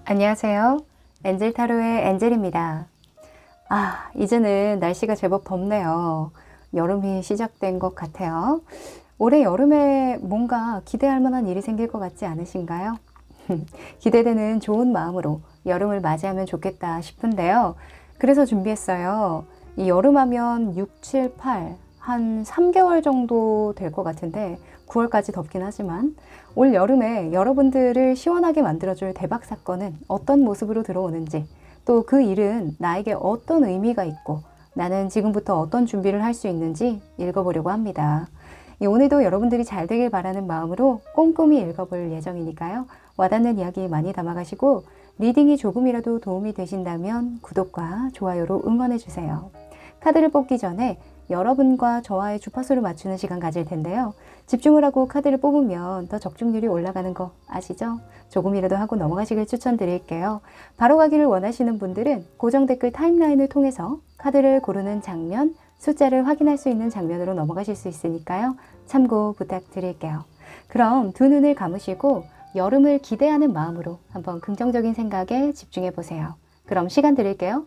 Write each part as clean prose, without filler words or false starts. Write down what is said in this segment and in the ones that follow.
안녕하세요. 엔젤 타로의 엔젤입니다. 이제는 날씨가 제법 덥네요. 여름이 시작된 것 같아요. 올해 여름에 뭔가 기대할 만한 일이 생길 것 같지 않으신가요? 기대되는 좋은 마음으로 여름을 맞이하면 좋겠다 싶은데요. 그래서 준비했어요. 이 여름하면 6, 7, 8, 한 3개월 정도 될 것 같은데 9월까지 덥긴 하지만 올 여름에 여러분들을 시원하게 만들어줄 대박 사건은 어떤 모습으로 들어오는지, 또 그 일은 나에게 어떤 의미가 있고 나는 지금부터 어떤 준비를 할 수 있는지 읽어보려고 합니다. 오늘도 여러분들이 잘 되길 바라는 마음으로 꼼꼼히 읽어볼 예정이니까요. 와닿는 이야기 많이 담아가시고 리딩이 조금이라도 도움이 되신다면 구독과 좋아요로 응원해주세요. 카드를 뽑기 전에 여러분과 저와의 주파수를 맞추는 시간 가질 텐데요. 집중을 하고 카드를 뽑으면 더 적중률이 올라가는 거 아시죠? 조금이라도 하고 넘어가시길 추천드릴게요. 바로 가기를 원하시는 분들은 고정 댓글 타임라인을 통해서 카드를 고르는 장면, 숫자를 확인할 수 있는 장면으로 넘어가실 수 있으니까요. 참고 부탁드릴게요. 그럼 두 눈을 감으시고 여름을 기대하는 마음으로 한번 긍정적인 생각에 집중해 보세요. 그럼 시간 드릴게요.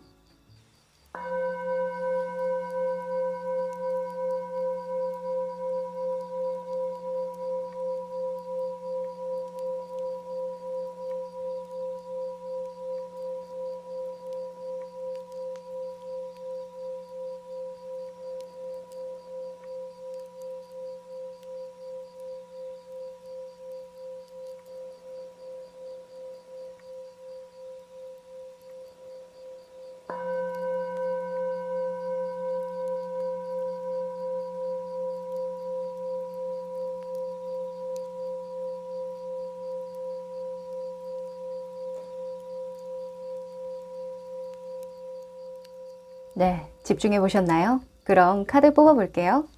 네, 집중해 보셨나요? 그럼 카드 뽑아 볼게요.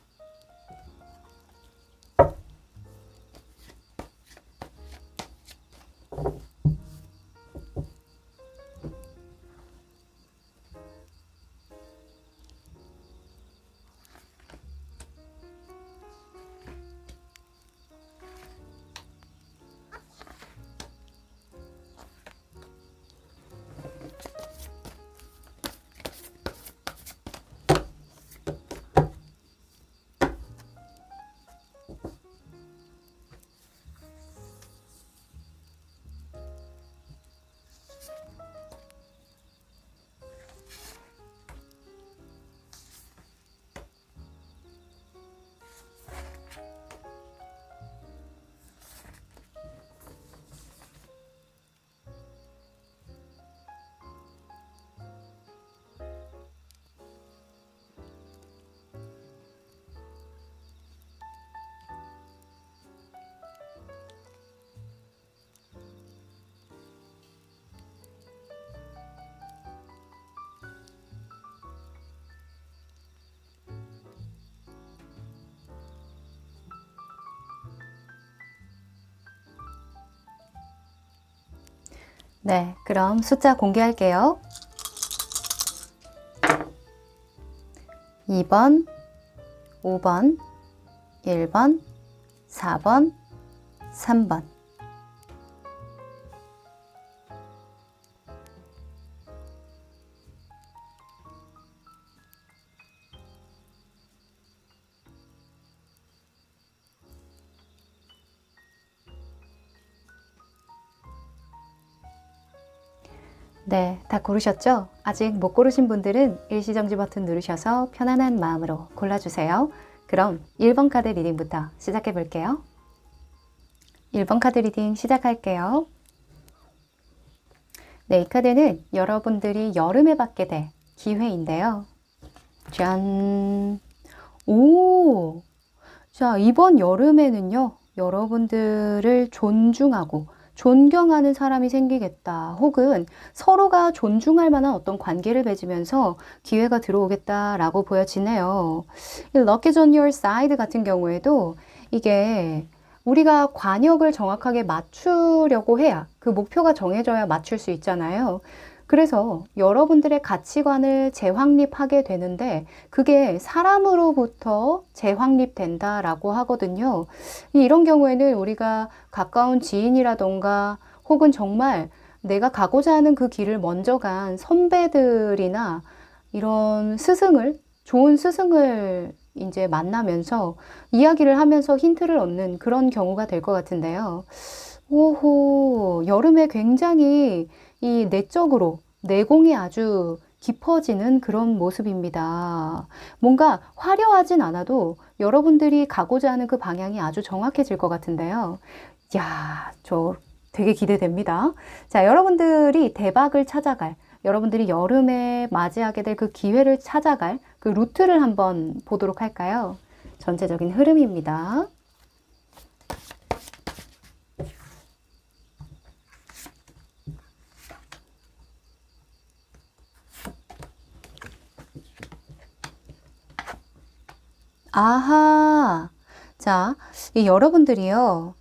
네, 그럼 숫자 공개할게요. 2번, 5번, 1번, 4번, 3번. 네, 다 고르셨죠? 아직 못 고르신 분들은 일시정지 버튼 누르셔서 편안한 마음으로 골라주세요. 그럼 1번 카드 리딩부터 시작해 볼게요. 1번 카드 리딩 시작할게요. 네, 이 카드는 여러분들이 여름에 받게 될 기회인데요. 짠! 오! 자, 이번 여름에는요, 여러분들을 존중하고 존경하는 사람이 생기겠다. 혹은 서로가 존중할 만한 어떤 관계를 맺으면서 기회가 들어오겠다라고 보여지네요. 이 Luck is on your side 같은 경우에도 이게 우리가 관역을 정확하게 맞추려고 해야 그 목표가 정해져야 맞출 수 있잖아요. 그래서 여러분들의 가치관을 재확립하게 되는데 그게 사람으로부터 재확립된다라고 하거든요. 이런 경우에는 우리가 가까운 지인이라던가 혹은 정말 내가 가고자 하는 그 길을 먼저 간 선배들이나 이런 스승을, 좋은 스승을 이제 만나면서 이야기를 하면서 힌트를 얻는 그런 경우가 될 것 같은데요. 오호, 여름에 굉장히 이 내적으로 내공이 아주 깊어지는 그런 모습입니다. 뭔가 화려하진 않아도 여러분들이 가고자 하는 그 방향이 아주 정확해질 것 같은데요. 야, 저 되게 기대됩니다. 자, 여러분들이 대박을 찾아갈, 여러분들이 여름에 맞이하게 될 그 기회를 찾아갈 그 루트를 한번 보도록 할까요? 전체적인 흐름입니다. 아하. 자, 이 여러분들이요.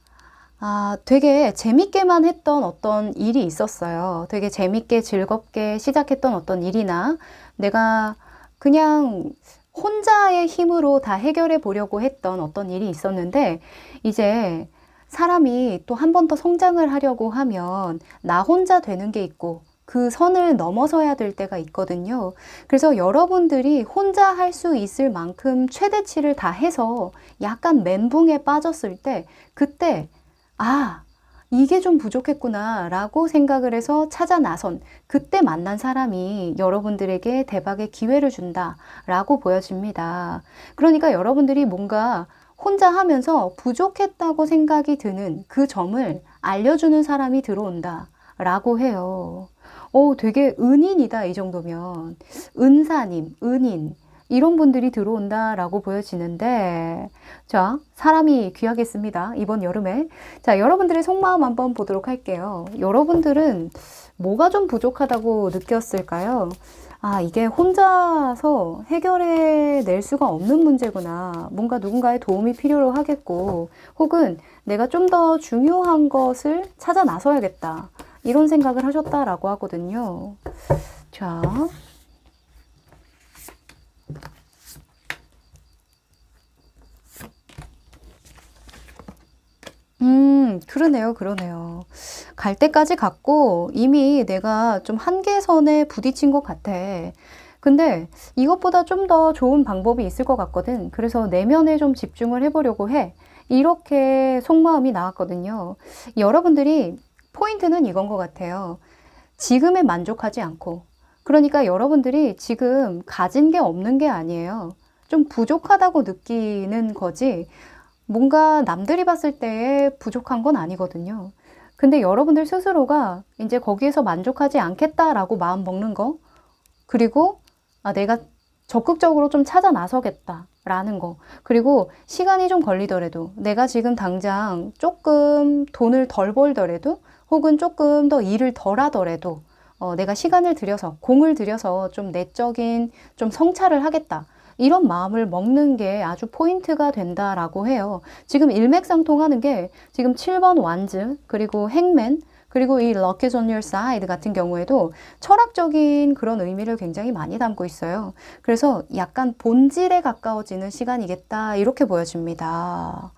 되게 재밌게만 했던 어떤 일이 있었어요. 되게 재밌게 즐겁게 시작했던 어떤 일이나 내가 그냥 혼자의 힘으로 다 해결해 보려고 했던 어떤 일이 있었는데 이제 사람이 또 한 번 더 성장을 하려고 하면 나 혼자 되는 게 있고 그 선을 넘어서야 될 때가 있거든요. 그래서 여러분들이 혼자 할 수 있을 만큼 최대치를 다 해서 약간 멘붕에 빠졌을 때 그때 아, 이게 좀 부족했구나 라고 생각을 해서 찾아 나선 그때 만난 사람이 여러분들에게 대박의 기회를 준다 라고 보여집니다. 그러니까 여러분들이 뭔가 혼자 하면서 부족했다고 생각이 드는 그 점을 알려주는 사람이 들어온다 라고 해요. 되게 은인이다 이 정도면. 은사님, 은인 이런 분들이 들어온다라고 보여지는데 자, 사람이 귀하겠습니다. 이번 여름에. 자, 여러분들의 속마음 한번 보도록 할게요. 여러분들은 뭐가 좀 부족하다고 느꼈을까요? 이게 혼자서 해결해 낼 수가 없는 문제구나. 뭔가 누군가의 도움이 필요로 하겠고, 혹은 내가 좀 더 중요한 것을 찾아 나서야겠다. 이런 생각을 하셨다라고 하거든요. 자. 그러네요, 그러네요. 갈 때까지 갔고 이미 내가 좀 한계선에 부딪힌 것 같아. 근데 이것보다 좀 더 좋은 방법이 있을 것 같거든. 그래서 내면에 좀 집중을 해보려고 해. 이렇게 속마음이 나왔거든요. 여러분들이 포인트는 이건 것 같아요. 지금에 만족하지 않고. 그러니까 여러분들이 지금 가진 게 없는 게 아니에요. 좀 부족하다고 느끼는 거지. 뭔가 남들이 봤을 때에 부족한 건 아니거든요. 근데 여러분들 스스로가 이제 거기에서 만족하지 않겠다라고 마음 먹는 거, 그리고 내가 적극적으로 좀 찾아 나서겠다라는 거, 그리고 시간이 좀 걸리더라도 내가 지금 당장 조금 돈을 덜 벌더라도 혹은 조금 더 일을 덜 하더라도 내가 시간을 들여서 공을 들여서 좀 내적인 좀 성찰을 하겠다. 이런 마음을 먹는 게 아주 포인트가 된다라고 해요. 지금 일맥상통하는 게 지금 7번 완즈, 그리고 행맨, 그리고 이 Luck is on your side 같은 경우에도 철학적인 그런 의미를 굉장히 많이 담고 있어요. 그래서 약간 본질에 가까워지는 시간이겠다 이렇게 보여집니다.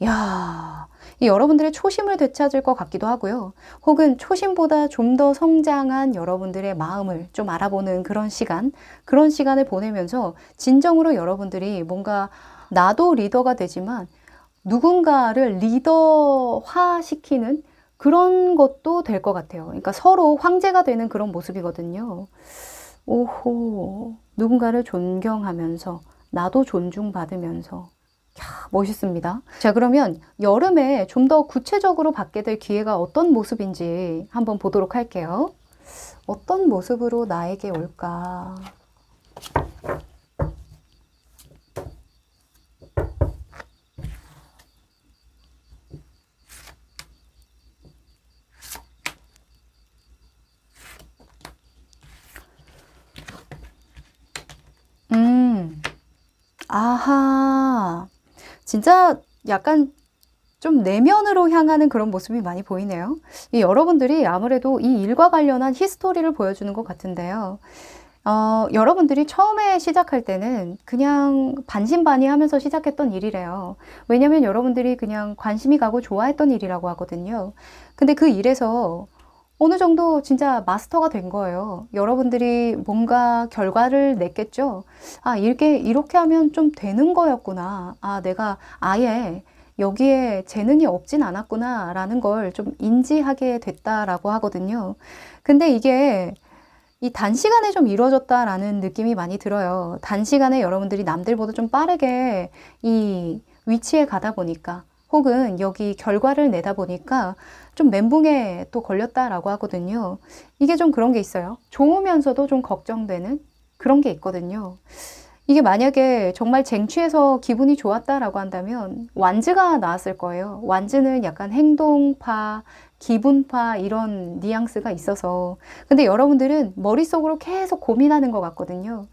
야, 이 여러분들의 초심을 되찾을 것 같기도 하고요. 혹은 초심보다 좀 더 성장한 여러분들의 마음을 좀 알아보는 그런 시간을 보내면서 진정으로 여러분들이 뭔가 나도 리더가 되지만 누군가를 리더화 시키는 그런 것도 될 것 같아요. 그러니까 서로 황제가 되는 그런 모습이거든요. 오호, 누군가를 존경하면서 나도 존중받으면서 멋있습니다. 자, 그러면 여름에 좀 더 구체적으로 받게 될 기회가 어떤 모습인지 한번 보도록 할게요. 어떤 모습으로 나에게 올까? 아하. 진짜 약간 좀 내면으로 향하는 그런 모습이 많이 보이네요. 이 여러분들이 아무래도 이 일과 관련한 히스토리를 보여주는 것 같은데요. 여러분들이 처음에 시작할 때는 그냥 반신반의하면서 시작했던 일이래요. 왜냐면 여러분들이 그냥 관심이 가고 좋아했던 일이라고 하거든요. 근데 그 일에서 어느 정도 진짜 마스터가 된 거예요. 여러분들이 뭔가 결과를 냈겠죠. 아, 이렇게 하면 좀 되는 거였구나. 아, 내가 아예 여기에 재능이 없진 않았구나. 라는 걸 좀 인지하게 됐다라고 하거든요. 근데 이게 이 단시간에 좀 이루어졌다라는 느낌이 많이 들어요. 단시간에 여러분들이 남들보다 좀 빠르게 이 위치에 가다 보니까 혹은 여기 결과를 내다 보니까 좀 멘붕에 또 걸렸다라고 하거든요. 이게 좀 그런 게 있어요. 좋으면서도 좀 걱정되는 그런 게 있거든요. 이게 만약에 정말 쟁취해서 기분이 좋았다라고 한다면 완즈가 나왔을 거예요. 완즈는 약간 행동파, 기분파 이런 뉘앙스가 있어서. 근데 여러분들은 머릿속으로 계속 고민하는 것 같거든요.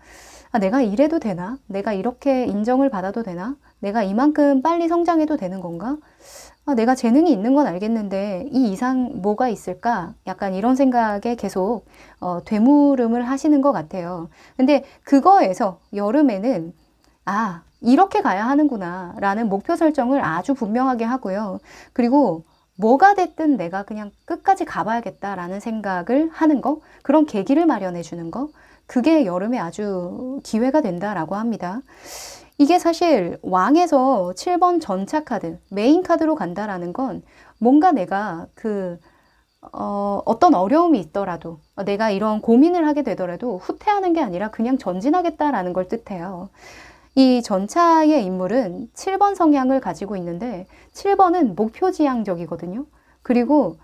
아, 내가 이래도 되나? 내가 이렇게 인정을 받아도 되나? 내가 이만큼 빨리 성장해도 되는 건가? 아, 내가 재능이 있는 건 알겠는데 이 이상 뭐가 있을까? 약간 이런 생각에 계속 되물음을 하시는 것 같아요. 근데 그거에서 여름에는 아, 이렇게 가야 하는구나 라는 목표 설정을 아주 분명하게 하고요. 그리고 뭐가 됐든 내가 그냥 끝까지 가봐야겠다라는 생각을 하는 거, 그런 계기를 마련해 주는 거, 그게 여름에 아주 기회가 된다라고 합니다. 이게 사실 왕에서 7번 전차 카드, 메인 카드로 간다라는 건 뭔가 내가 어떤 어려움이 있더라도 내가 이런 고민을 하게 되더라도 후퇴하는 게 아니라 그냥 전진하겠다라는 걸 뜻해요. 이 전차의 인물은 7번 성향을 가지고 있는데 7번은 목표지향적이거든요. 그리고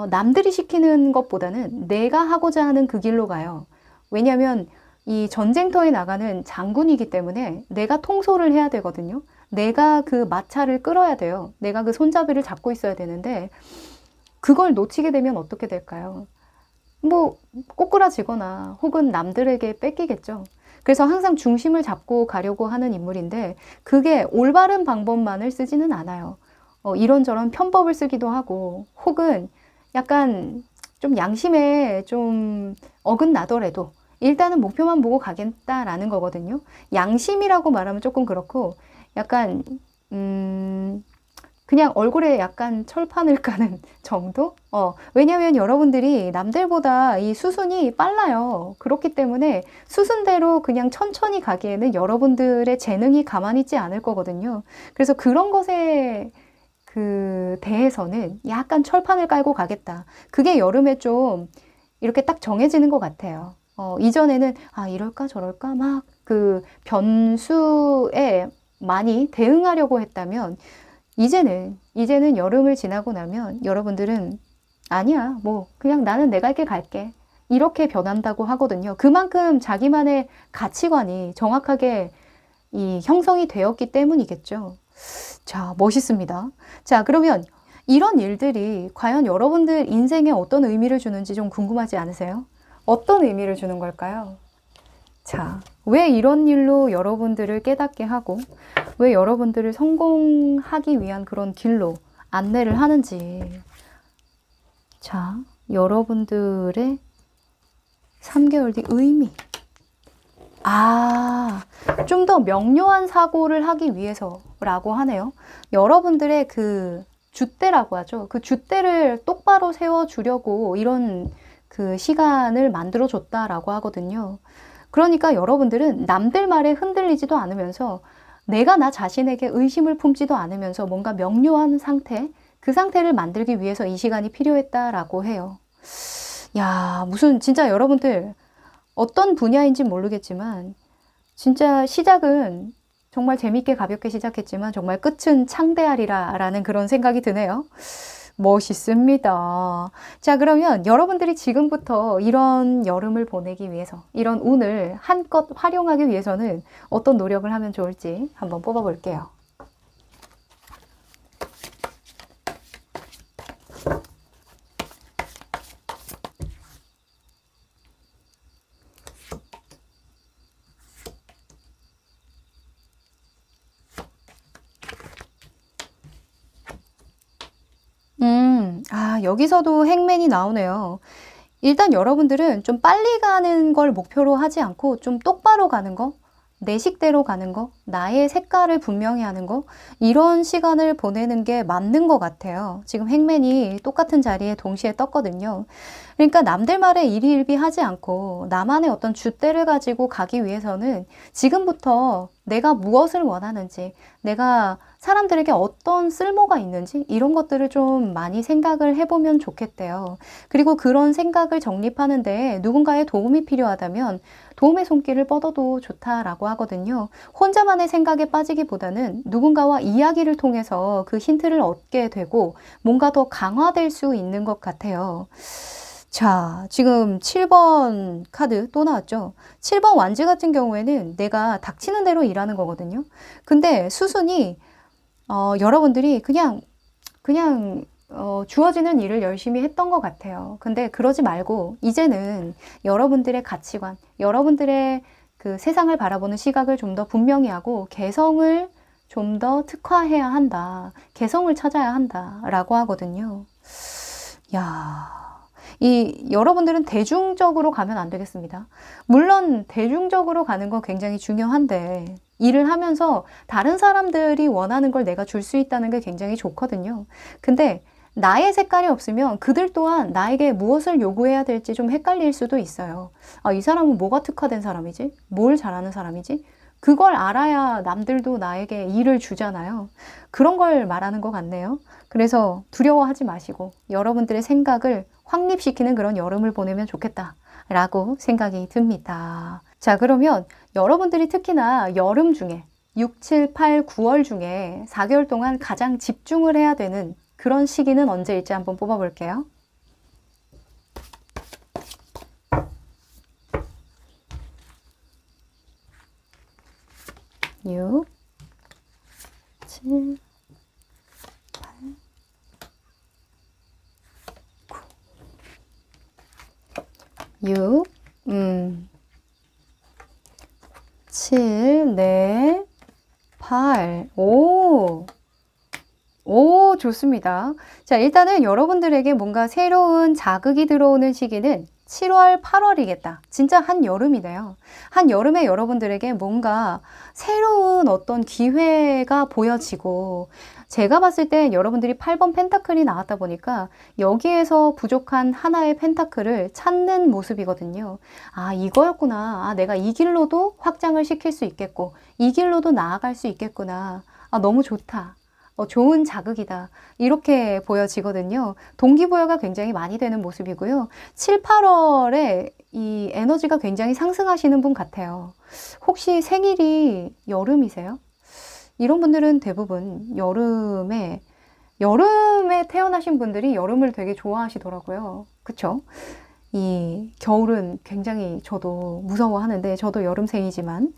남들이 시키는 것보다는 내가 하고자 하는 그 길로 가요. 왜냐하면 이 전쟁터에 나가는 장군이기 때문에 내가 통솔을 해야 되거든요. 내가 그 마차를 끌어야 돼요. 내가 그 손잡이를 잡고 있어야 되는데 그걸 놓치게 되면 어떻게 될까요? 뭐 꼬꾸라지거나 혹은 남들에게 뺏기겠죠. 그래서 항상 중심을 잡고 가려고 하는 인물인데 그게 올바른 방법만을 쓰지는 않아요. 이런저런 편법을 쓰기도 하고 혹은 약간 좀 양심에 좀 어긋나더라도 일단은 목표만 보고 가겠다라는 거거든요. 양심이라고 말하면 조금 그렇고 약간 그냥 얼굴에 약간 철판을 까는 정도? 왜냐면 여러분들이 남들보다 이 수순이 빨라요. 그렇기 때문에 수순대로 그냥 천천히 가기에는 여러분들의 재능이 가만히 있지 않을 거거든요. 그래서 그런 것에 대해서는 약간 철판을 깔고 가겠다. 그게 여름에 좀 이렇게 딱 정해지는 것 같아요. 이전에는 아, 이럴까 저럴까 막 그 변수에 많이 대응하려고 했다면 이제는 여름을 지나고 나면 여러분들은 아니야, 뭐 그냥 나는 내가 할 길 갈게. 이렇게 변한다고 하거든요. 그만큼 자기만의 가치관이 정확하게 이 형성이 되었기 때문이겠죠. 자, 멋있습니다. 자, 그러면 이런 일들이 과연 여러분들 인생에 어떤 의미를 주는지 좀 궁금하지 않으세요? 어떤 의미를 주는 걸까요? 자, 왜 이런 일로 여러분들을 깨닫게 하고 왜 여러분들을 성공하기 위한 그런 길로 안내를 하는지. 자, 여러분들의 3개월 뒤 의미. 아, 좀 더 명료한 사고를 하기 위해서라고 하네요. 여러분들의 그 줏대라고 하죠. 그 줏대를 똑바로 세워주려고 이런 그 시간을 만들어줬다라고 하거든요. 그러니까 여러분들은 남들 말에 흔들리지도 않으면서 내가 나 자신에게 의심을 품지도 않으면서 뭔가 명료한 상태, 그 상태를 만들기 위해서 이 시간이 필요했다라고 해요. 야, 무슨 진짜 여러분들 어떤 분야인지 모르겠지만 진짜 시작은 정말 재밌게 가볍게 시작했지만 정말 끝은 창대하리라 라는 그런 생각이 드네요. 멋있습니다. 자, 그러면 여러분들이 지금부터 이런 여름을 보내기 위해서, 이런 운을 한껏 활용하기 위해서는 어떤 노력을 하면 좋을지 한번 뽑아볼게요. 여기서도 행맨이 나오네요. 일단 여러분들은 좀 빨리 가는 걸 목표로 하지 않고 좀 똑바로 가는 거, 내 식대로 가는 거, 나의 색깔을 분명히 하는 거, 이런 시간을 보내는 게 맞는 것 같아요. 지금 행맨이 똑같은 자리에 동시에 떴거든요. 그러니까 남들 말에 일희일비하지 않고 나만의 어떤 줏대를 가지고 가기 위해서는 지금부터 내가 무엇을 원하는지, 내가 사람들에게 어떤 쓸모가 있는지 이런 것들을 좀 많이 생각을 해보면 좋겠대요. 그리고 그런 생각을 정립하는데 누군가의 도움이 필요하다면 도움의 손길을 뻗어도 좋다라고 하거든요. 혼자만의 생각에 빠지기보다는 누군가와 이야기를 통해서 그 힌트를 얻게 되고 뭔가 더 강화될 수 있는 것 같아요. 자, 지금 7번 카드 또 나왔죠. 7번 완즈 같은 경우에는 내가 닥치는 대로 일하는 거거든요. 근데 수순이 여러분들이 그냥 주어지는 일을 열심히 했던 것 같아요. 근데 그러지 말고 이제는 여러분들의 가치관, 여러분들의 그 세상을 바라보는 시각을 좀 더 분명히 하고 개성을 좀 더 특화해야 한다. 개성을 찾아야 한다라고 하거든요. 야, 여러분들은 대중적으로 가면 안 되겠습니다. 물론 대중적으로 가는 건 굉장히 중요한데 일을 하면서 다른 사람들이 원하는 걸 내가 줄 수 있다는 게 굉장히 좋거든요. 근데 나의 색깔이 없으면 그들 또한 나에게 무엇을 요구해야 될지 좀 헷갈릴 수도 있어요. 아, 이 사람은 뭐가 특화된 사람이지? 뭘 잘하는 사람이지? 그걸 알아야 남들도 나에게 일을 주잖아요. 그런 걸 말하는 것 같네요. 그래서 두려워하지 마시고 여러분들의 생각을 확립시키는 그런 여름을 보내면 좋겠다라고 생각이 듭니다. 자, 그러면 여러분들이 특히나 여름 중에 6, 7, 8, 9월 중에 4개월 동안 가장 집중을 해야 되는 그런 시기는 언제일지 한번 뽑아볼게요. 6, 7, 8, 9. 6, 7, 네, 8, 오, 좋습니다. 자, 일단은 여러분들에게 뭔가 새로운 자극이 들어오는 시기는 7월, 8월이겠다. 진짜 한여름이네요. 한여름에 여러분들에게 뭔가 새로운 어떤 기회가 보여지고, 제가 봤을 때 여러분들이 8번 펜타클이 나왔다 보니까 여기에서 부족한 하나의 펜타클을 찾는 모습이거든요. 아, 이거였구나. 아, 내가 이 길로도 확장을 시킬 수 있겠고, 이 길로도 나아갈 수 있겠구나. 아, 너무 좋다. 좋은 자극이다. 이렇게 보여지거든요. 동기부여가 굉장히 많이 되는 모습이고요. 7, 8월에 이 에너지가 굉장히 상승하시는 분 같아요. 혹시 생일이 여름이세요? 이런 분들은 대부분 여름에 태어나신 분들이 여름을 되게 좋아하시더라고요. 그쵸? 이 겨울은 굉장히 저도 무서워하는데 저도 여름생이지만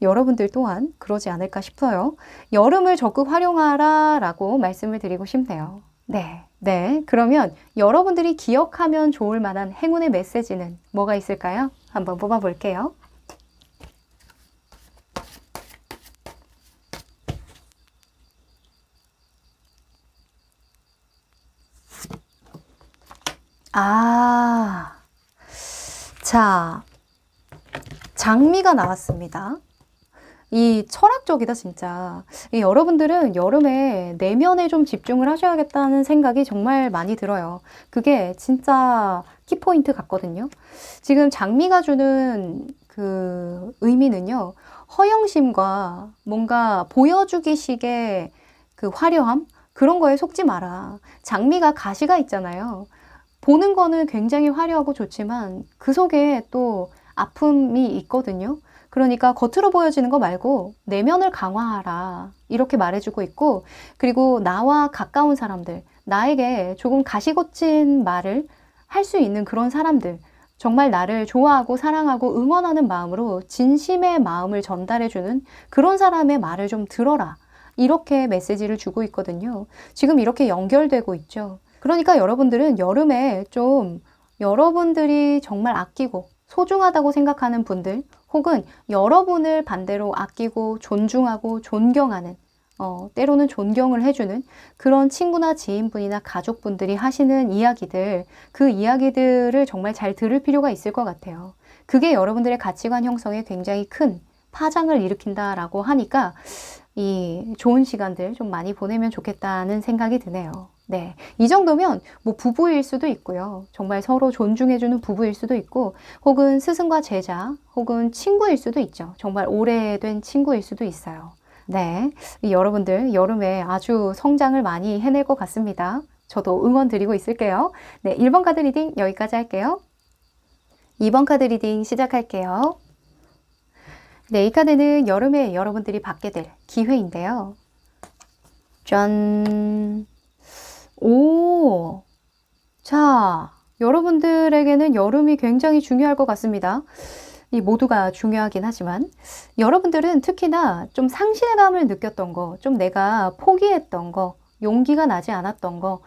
여러분들 또한 그러지 않을까 싶어요. 여름을 적극 활용하라 라고 말씀을 드리고 싶네요. 네. 그러면 여러분들이 기억하면 좋을 만한 행운의 메시지는 뭐가 있을까요? 한번 뽑아볼게요. 자, 장미가 나왔습니다. 이 철학적이다, 진짜. 여러분들은 여름에 내면에 좀 집중을 하셔야겠다는 생각이 정말 많이 들어요. 그게 진짜 키포인트 같거든요. 지금 장미가 주는 그 의미는요, 허영심과 뭔가 보여주기식의 그 화려함? 그런 거에 속지 마라. 장미가 가시가 있잖아요. 보는 거는 굉장히 화려하고 좋지만 그 속에 또 아픔이 있거든요. 그러니까 겉으로 보여지는 거 말고 내면을 강화하라. 이렇게 말해주고 있고, 그리고 나와 가까운 사람들, 나에게 조금 가시고친 말을 할 수 있는 그런 사람들, 정말 나를 좋아하고 사랑하고 응원하는 마음으로 진심의 마음을 전달해주는 그런 사람의 말을 좀 들어라. 이렇게 메시지를 주고 있거든요. 지금 이렇게 연결되고 있죠. 그러니까 여러분들은 여름에 좀 여러분들이 정말 아끼고 소중하다고 생각하는 분들, 혹은 여러분을 반대로 아끼고 존중하고 존경하는, 때로는 존경을 해주는 그런 친구나 지인분이나 가족분들이 하시는 이야기들, 그 이야기들을 정말 잘 들을 필요가 있을 것 같아요. 그게 여러분들의 가치관 형성에 굉장히 큰 파장을 일으킨다라고 하니까 이 좋은 시간들 좀 많이 보내면 좋겠다는 생각이 드네요. 네. 이 정도면 뭐 부부일 수도 있고요. 정말 서로 존중해주는 부부일 수도 있고, 혹은 스승과 제자, 혹은 친구일 수도 있죠. 정말 오래된 친구일 수도 있어요. 네. 여러분들 여름에 아주 성장을 많이 해낼 것 같습니다. 저도 응원 드리고 있을게요. 네. 1번 카드 리딩 여기까지 할게요. 2번 카드 리딩 시작할게요. 네, 이 카드는 여름에 여러분들이 받게 될 기회인데요. 짠! 오! 자, 여러분들에게는 여름이 굉장히 중요할 것 같습니다. 이 모두가 중요하긴 하지만 여러분들은 특히나 좀 상실감을 느꼈던 거, 좀 내가 포기했던 거, 용기가 나지 않았던 거,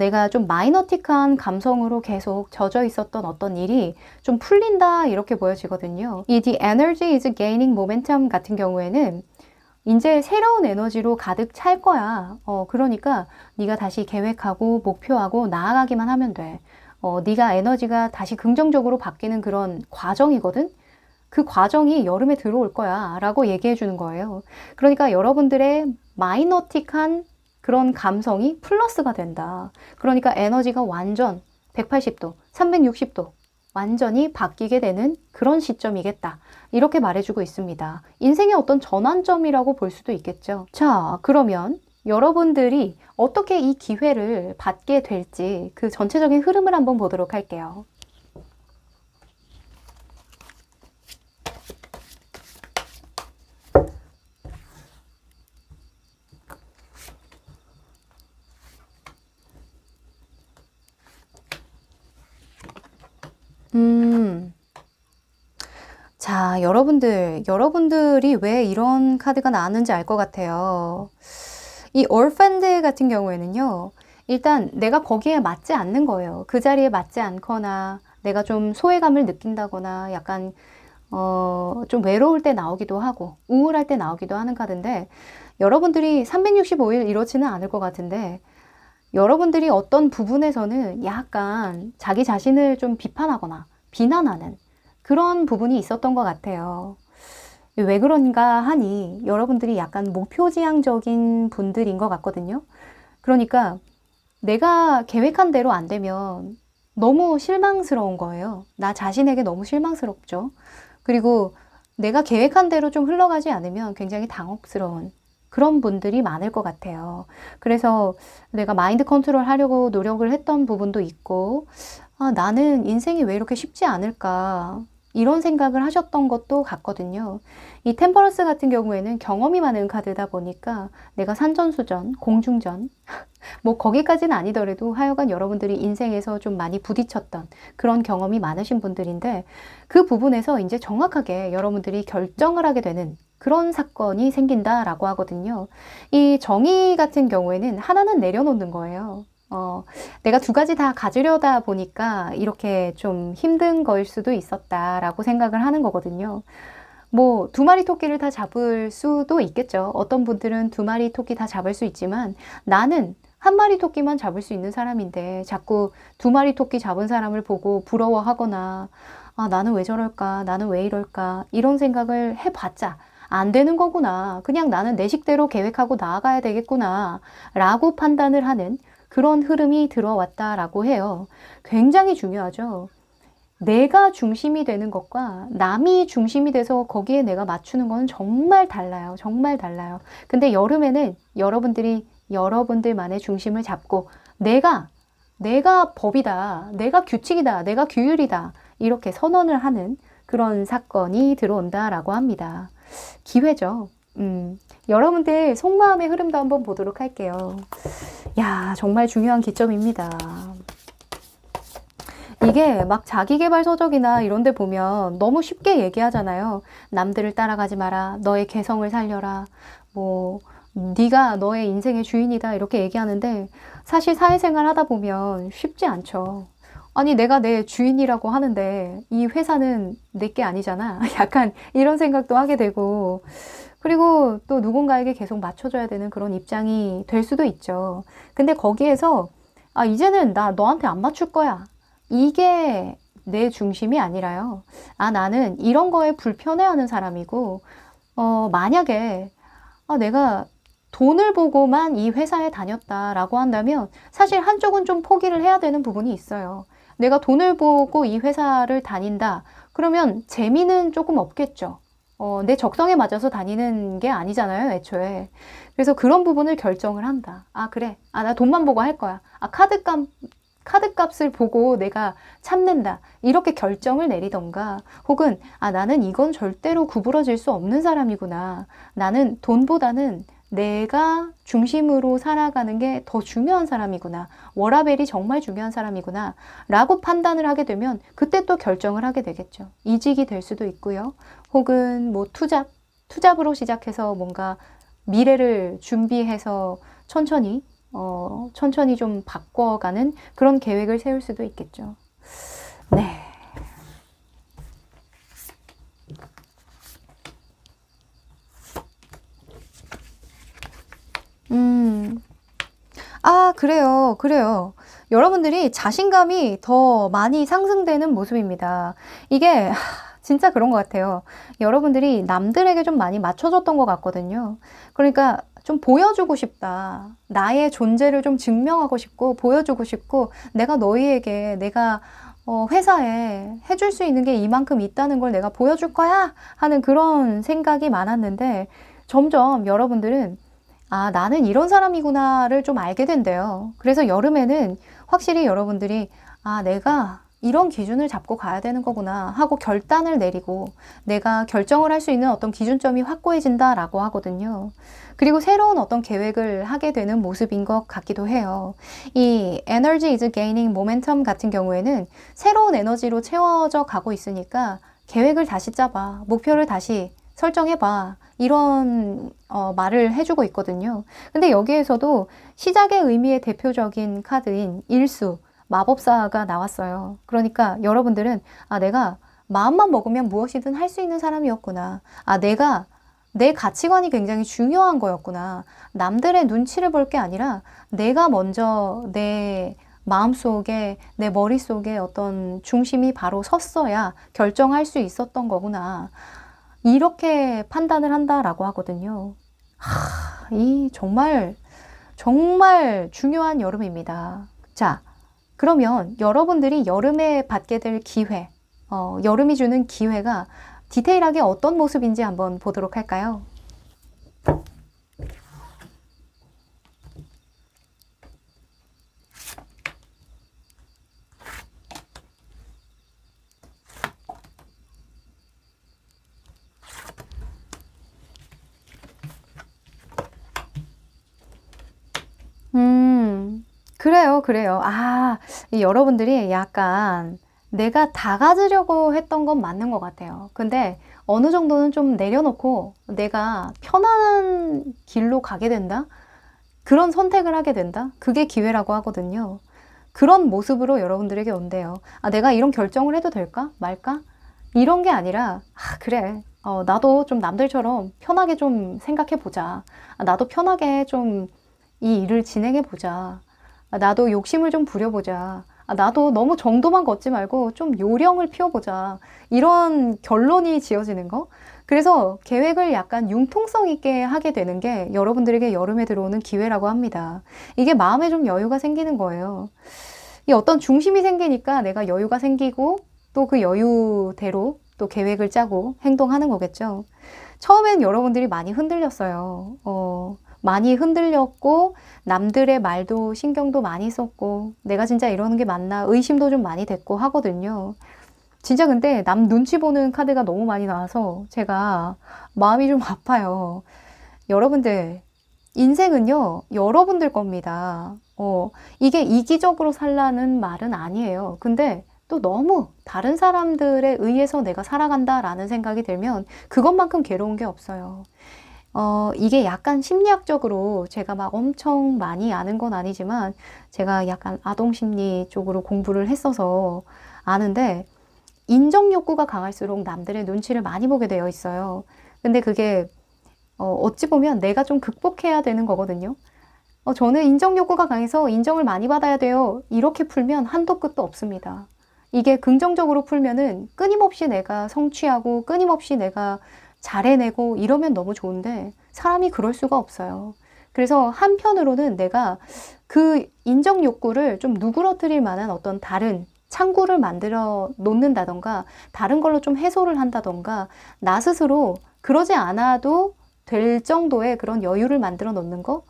내가 좀 마이너틱한 감성으로 계속 젖어 있었던 어떤 일이 좀 풀린다 이렇게 보여지거든요. 이 The Energy is Gaining Momentum 같은 경우에는 이제 새로운 에너지로 가득 찰 거야. 그러니까 네가 다시 계획하고 목표하고 나아가기만 하면 돼. 네가 에너지가 다시 긍정적으로 바뀌는 그런 과정이거든. 그 과정이 여름에 들어올 거야 라고 얘기해 주는 거예요. 그러니까 여러분들의 마이너틱한 그런 감성이 플러스가 된다. 그러니까 에너지가 완전 180도, 360도 완전히 바뀌게 되는 그런 시점이겠다. 이렇게 말해주고 있습니다. 인생의 어떤 전환점이라고 볼 수도 있겠죠. 자, 그러면 여러분들이 어떻게 이 기회를 받게 될지 그 전체적인 흐름을 한번 보도록 할게요. 자, 여러분들이 왜 이런 카드가 나왔는지 알 것 같아요. 이 orphaned 같은 경우에는요, 일단 내가 거기에 맞지 않는 거예요. 그 자리에 맞지 않거나, 내가 좀 소외감을 느낀다거나, 약간, 좀 외로울 때 나오기도 하고, 우울할 때 나오기도 하는 카드인데, 여러분들이 365일 이렇지는 않을 것 같은데, 여러분들이 어떤 부분에서는 약간 자기 자신을 좀 비판하거나, 비난하는, 그런 부분이 있었던 것 같아요. 왜 그런가 하니 여러분들이 약간 목표지향적인 분들인 것 같거든요. 그러니까 내가 계획한 대로 안 되면 너무 실망스러운 거예요. 나 자신에게 너무 실망스럽죠. 그리고 내가 계획한 대로 좀 흘러가지 않으면 굉장히 당혹스러운 그런 분들이 많을 것 같아요. 그래서 내가 마인드 컨트롤 하려고 노력을 했던 부분도 있고, 나는 인생이 왜 이렇게 쉽지 않을까, 이런 생각을 하셨던 것도 같거든요. 이 템퍼런스 같은 경우에는 경험이 많은 카드다 보니까 내가 산전수전, 공중전, 뭐 거기까지는 아니더라도 하여간 여러분들이 인생에서 좀 많이 부딪혔던 그런 경험이 많으신 분들인데, 그 부분에서 이제 정확하게 여러분들이 결정을 하게 되는 그런 사건이 생긴다라고 하거든요. 이 정의 같은 경우에는 하나는 내려놓는 거예요. 내가 두 가지 다 가지려다 보니까 이렇게 좀 힘든 거일 수도 있었다라고 생각을 하는 거거든요. 뭐 두 마리 토끼를 다 잡을 수도 있겠죠. 어떤 분들은 두 마리 토끼 다 잡을 수 있지만 나는 한 마리 토끼만 잡을 수 있는 사람인데 자꾸 두 마리 토끼 잡은 사람을 보고 부러워하거나 나는 왜 저럴까? 나는 왜 이럴까? 이런 생각을 해봤자 안 되는 거구나. 그냥 나는 내 식대로 계획하고 나아가야 되겠구나. 라고 판단을 하는 그런 흐름이 들어왔다라고 해요. 굉장히 중요하죠. 내가 중심이 되는 것과 남이 중심이 돼서 거기에 내가 맞추는 건 정말 달라요. 정말 달라요. 근데 여름에는 여러분들이 여러분들만의 중심을 잡고 내가 법이다. 내가 규칙이다. 내가 규율이다. 이렇게 선언을 하는 그런 사건이 들어온다라고 합니다. 기회죠. 여러분들 속마음의 흐름도 한번 보도록 할게요. 야, 정말 중요한 기점입니다. 이게 막 자기계발 서적이나 이런 데 보면 너무 쉽게 얘기하잖아요. 남들을 따라가지 마라. 너의 개성을 살려라. 뭐 네가 너의 인생의 주인이다. 이렇게 얘기하는데 사실 사회생활 하다 보면 쉽지 않죠. 아니 내가 내 주인이라고 하는데 이 회사는 내게 아니잖아. 약간 이런 생각도 하게 되고, 그리고 또 누군가에게 계속 맞춰줘야 되는 그런 입장이 될 수도 있죠. 근데 거기에서 이제는 나 너한테 안 맞출 거야. 이게 내 중심이 아니라요. 나는 이런 거에 불편해하는 사람이고 만약에 내가 돈을 보고만 이 회사에 다녔다라고 한다면 사실 한쪽은 좀 포기를 해야 되는 부분이 있어요. 내가 돈을 보고 이 회사를 다닌다. 그러면 재미는 조금 없겠죠. 내 적성에 맞아서 다니는 게 아니잖아요, 애초에. 그래서 그런 부분을 결정을 한다. 아, 그래. 나 돈만 보고 할 거야. 카드값을 보고 내가 참는다. 이렇게 결정을 내리던가, 혹은, 나는 이건 절대로 구부러질 수 없는 사람이구나. 나는 돈보다는 내가 중심으로 살아가는 게 더 중요한 사람이구나. 워라밸이 정말 중요한 사람이구나. 라고 판단을 하게 되면 그때 또 결정을 하게 되겠죠. 이직이 될 수도 있고요. 혹은 뭐 투잡으로 시작해서 뭔가 미래를 준비해서 천천히 좀 바꿔가는 그런 계획을 세울 수도 있겠죠. 네. 그래요. 그래요. 여러분들이 자신감이 더 많이 상승되는 모습입니다. 이게 진짜 그런 것 같아요. 여러분들이 남들에게 좀 많이 맞춰줬던 것 같거든요. 그러니까 좀 보여주고 싶다. 나의 존재를 좀 증명하고 싶고 보여주고 싶고, 내가 너희에게, 내가 회사에 해줄 수 있는 게 이만큼 있다는 걸 내가 보여줄 거야 하는 그런 생각이 많았는데, 점점 여러분들은 나는 이런 사람이구나를 좀 알게 된대요. 그래서 여름에는 확실히 여러분들이 내가 이런 기준을 잡고 가야 되는 거구나 하고 결단을 내리고 내가 결정을 할 수 있는 어떤 기준점이 확고해진다라고 하거든요. 그리고 새로운 어떤 계획을 하게 되는 모습인 것 같기도 해요. 이 Energy is gaining momentum 같은 경우에는 새로운 에너지로 채워져 가고 있으니까 계획을 다시 짜봐. 목표를 다시 설정해봐. 이런 말을 해주고 있거든요. 근데 여기에서도 시작의 의미의 대표적인 카드인 일수, 마법사가 나왔어요. 그러니까 여러분들은 내가 마음만 먹으면 무엇이든 할 수 있는 사람이었구나. 내가 내 가치관이 굉장히 중요한 거였구나. 남들의 눈치를 볼 게 아니라 내가 먼저 내 마음속에, 내 머릿속에 어떤 중심이 바로 섰어야 결정할 수 있었던 거구나. 이렇게 판단을 한다라고 하거든요. 이 정말 중요한 여름입니다. 자, 그러면 여러분들이 여름에 받게 될 기회, 여름이 주는 기회가 디테일하게 어떤 모습인지 한번 보도록 할까요? 그래요, 그래요. 이 여러분들이 약간 내가 다 가지려고 했던 건 맞는 것 같아요. 근데 어느 정도는 좀 내려놓고 내가 편안한 길로 가게 된다? 그런 선택을 하게 된다? 그게 기회라고 하거든요. 그런 모습으로 여러분들에게 온대요. 내가 이런 결정을 해도 될까? 말까? 이런 게 아니라, 그래. 나도 좀 남들처럼 편하게 좀 생각해보자. 나도 편하게 좀 이 일을 진행해보자. 나도 욕심을 좀 부려보자. 나도 너무 정도만 걷지 말고 좀 요령을 피워보자. 이런 결론이 지어지는 거. 그래서 계획을 약간 융통성 있게 하게 되는 게 여러분들에게 여름에 들어오는 기회라고 합니다. 이게 마음에 좀 여유가 생기는 거예요. 이 어떤 중심이 생기니까 내가 여유가 생기고 또 그 여유대로 또 계획을 짜고 행동하는 거겠죠. 처음엔 여러분들이 많이 흔들렸어요. 많이 흔들렸고 남들의 말도 신경도 많이 썼고 내가 진짜 이러는 게 맞나 의심도 좀 많이 됐고 하거든요. 진짜 근데 남 눈치 보는 카드가 너무 많이 나와서 제가 마음이 좀 아파요. 여러분들, 인생은요, 여러분들 겁니다. 이게 이기적으로 살라는 말은 아니에요. 근데 또 너무 다른 사람들에 의해서 내가 살아간다라는 생각이 들면 그것만큼 괴로운 게 없어요. 이게 약간 심리학적으로 제가 막 엄청 많이 아는 건 아니지만 제가 약간 아동심리 쪽으로 공부를 했어서 아는데 인정 욕구가 강할수록 남들의 눈치를 많이 보게 되어 있어요. 근데 그게 어찌 보면 내가 좀 극복해야 되는 거거든요. 저는 인정 욕구가 강해서 인정을 많이 받아야 돼요. 이렇게 풀면 한도 끝도 없습니다. 이게 긍정적으로 풀면은 끊임없이 내가 성취하고 끊임없이 내가 잘 해내고 이러면 너무 좋은데 사람이 그럴 수가 없어요. 그래서 한편으로는 내가 그 인정 욕구를 좀 누그러뜨릴 만한 어떤 다른 창구를 만들어 놓는다던가 다른 걸로 좀 해소를 한다던가 나 스스로 그러지 않아도 될 정도의 그런 여유를 만들어 놓는 거,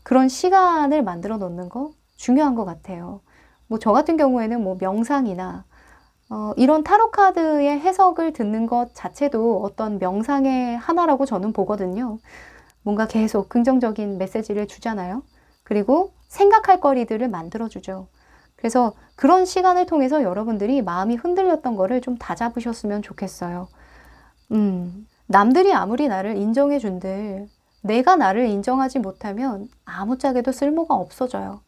그런 시간을 만들어 놓는 거 중요한 것 같아요. 뭐 저 같은 경우에는 뭐 명상이나 이런 타로 카드의 해석을 듣는 것 자체도 어떤 명상의 하나라고 저는 보거든요. 뭔가 계속 긍정적인 메시지를 주잖아요. 그리고 생각할 거리들을 만들어주죠. 그래서 그런 시간을 통해서 여러분들이 마음이 흔들렸던 거를 좀 다잡으셨으면 좋겠어요. 남들이 아무리 나를 인정해 준들 내가 나를 인정하지 못하면 아무짝에도 쓸모가 없어져요.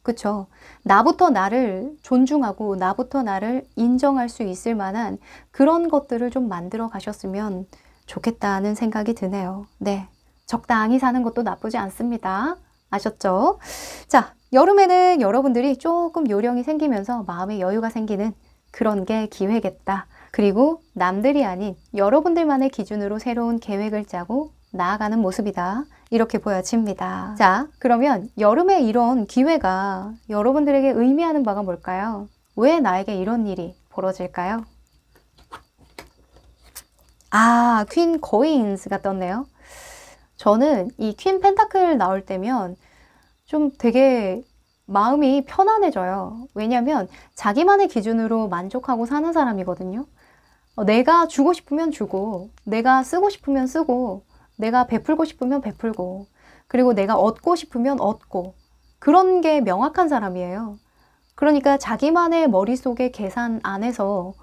그쵸? 나부터 나를 존중하고 나부터 나를 인정할 수 있을 만한 그런 것들을 좀 만들어 가셨으면 좋겠다는 생각이 드네요. 네. 적당히 사는 것도 나쁘지 않습니다. 아셨죠? 자, 여름에는 여러분들이 조금 요령이 생기면서 마음의 여유가 생기는 그런 게 기회겠다. 그리고 남들이 아닌 여러분들만의 기준으로 새로운 계획을 짜고 나아가는 모습이다. 이렇게 보여집니다. 자, 그러면 여름에 이런 기회가 여러분들에게 의미하는 바가 뭘까요? 왜 나에게 이런 일이 벌어질까요? 아, 퀸 거인스가 떴네요. 저는 이 퀸 펜타클 나올 때면 좀 되게 마음이 편안해져요. 왜냐면 자기만의 기준으로 만족하고 사는 사람이거든요. 내가 주고 싶으면 주고, 내가 쓰고 싶으면 쓰고, 내가 베풀고 싶으면 베풀고, 그리고 내가 얻고 싶으면 얻고, 그런 게 명확한 사람이에요. 그러니까 자기만의 머릿속의 계산 안에서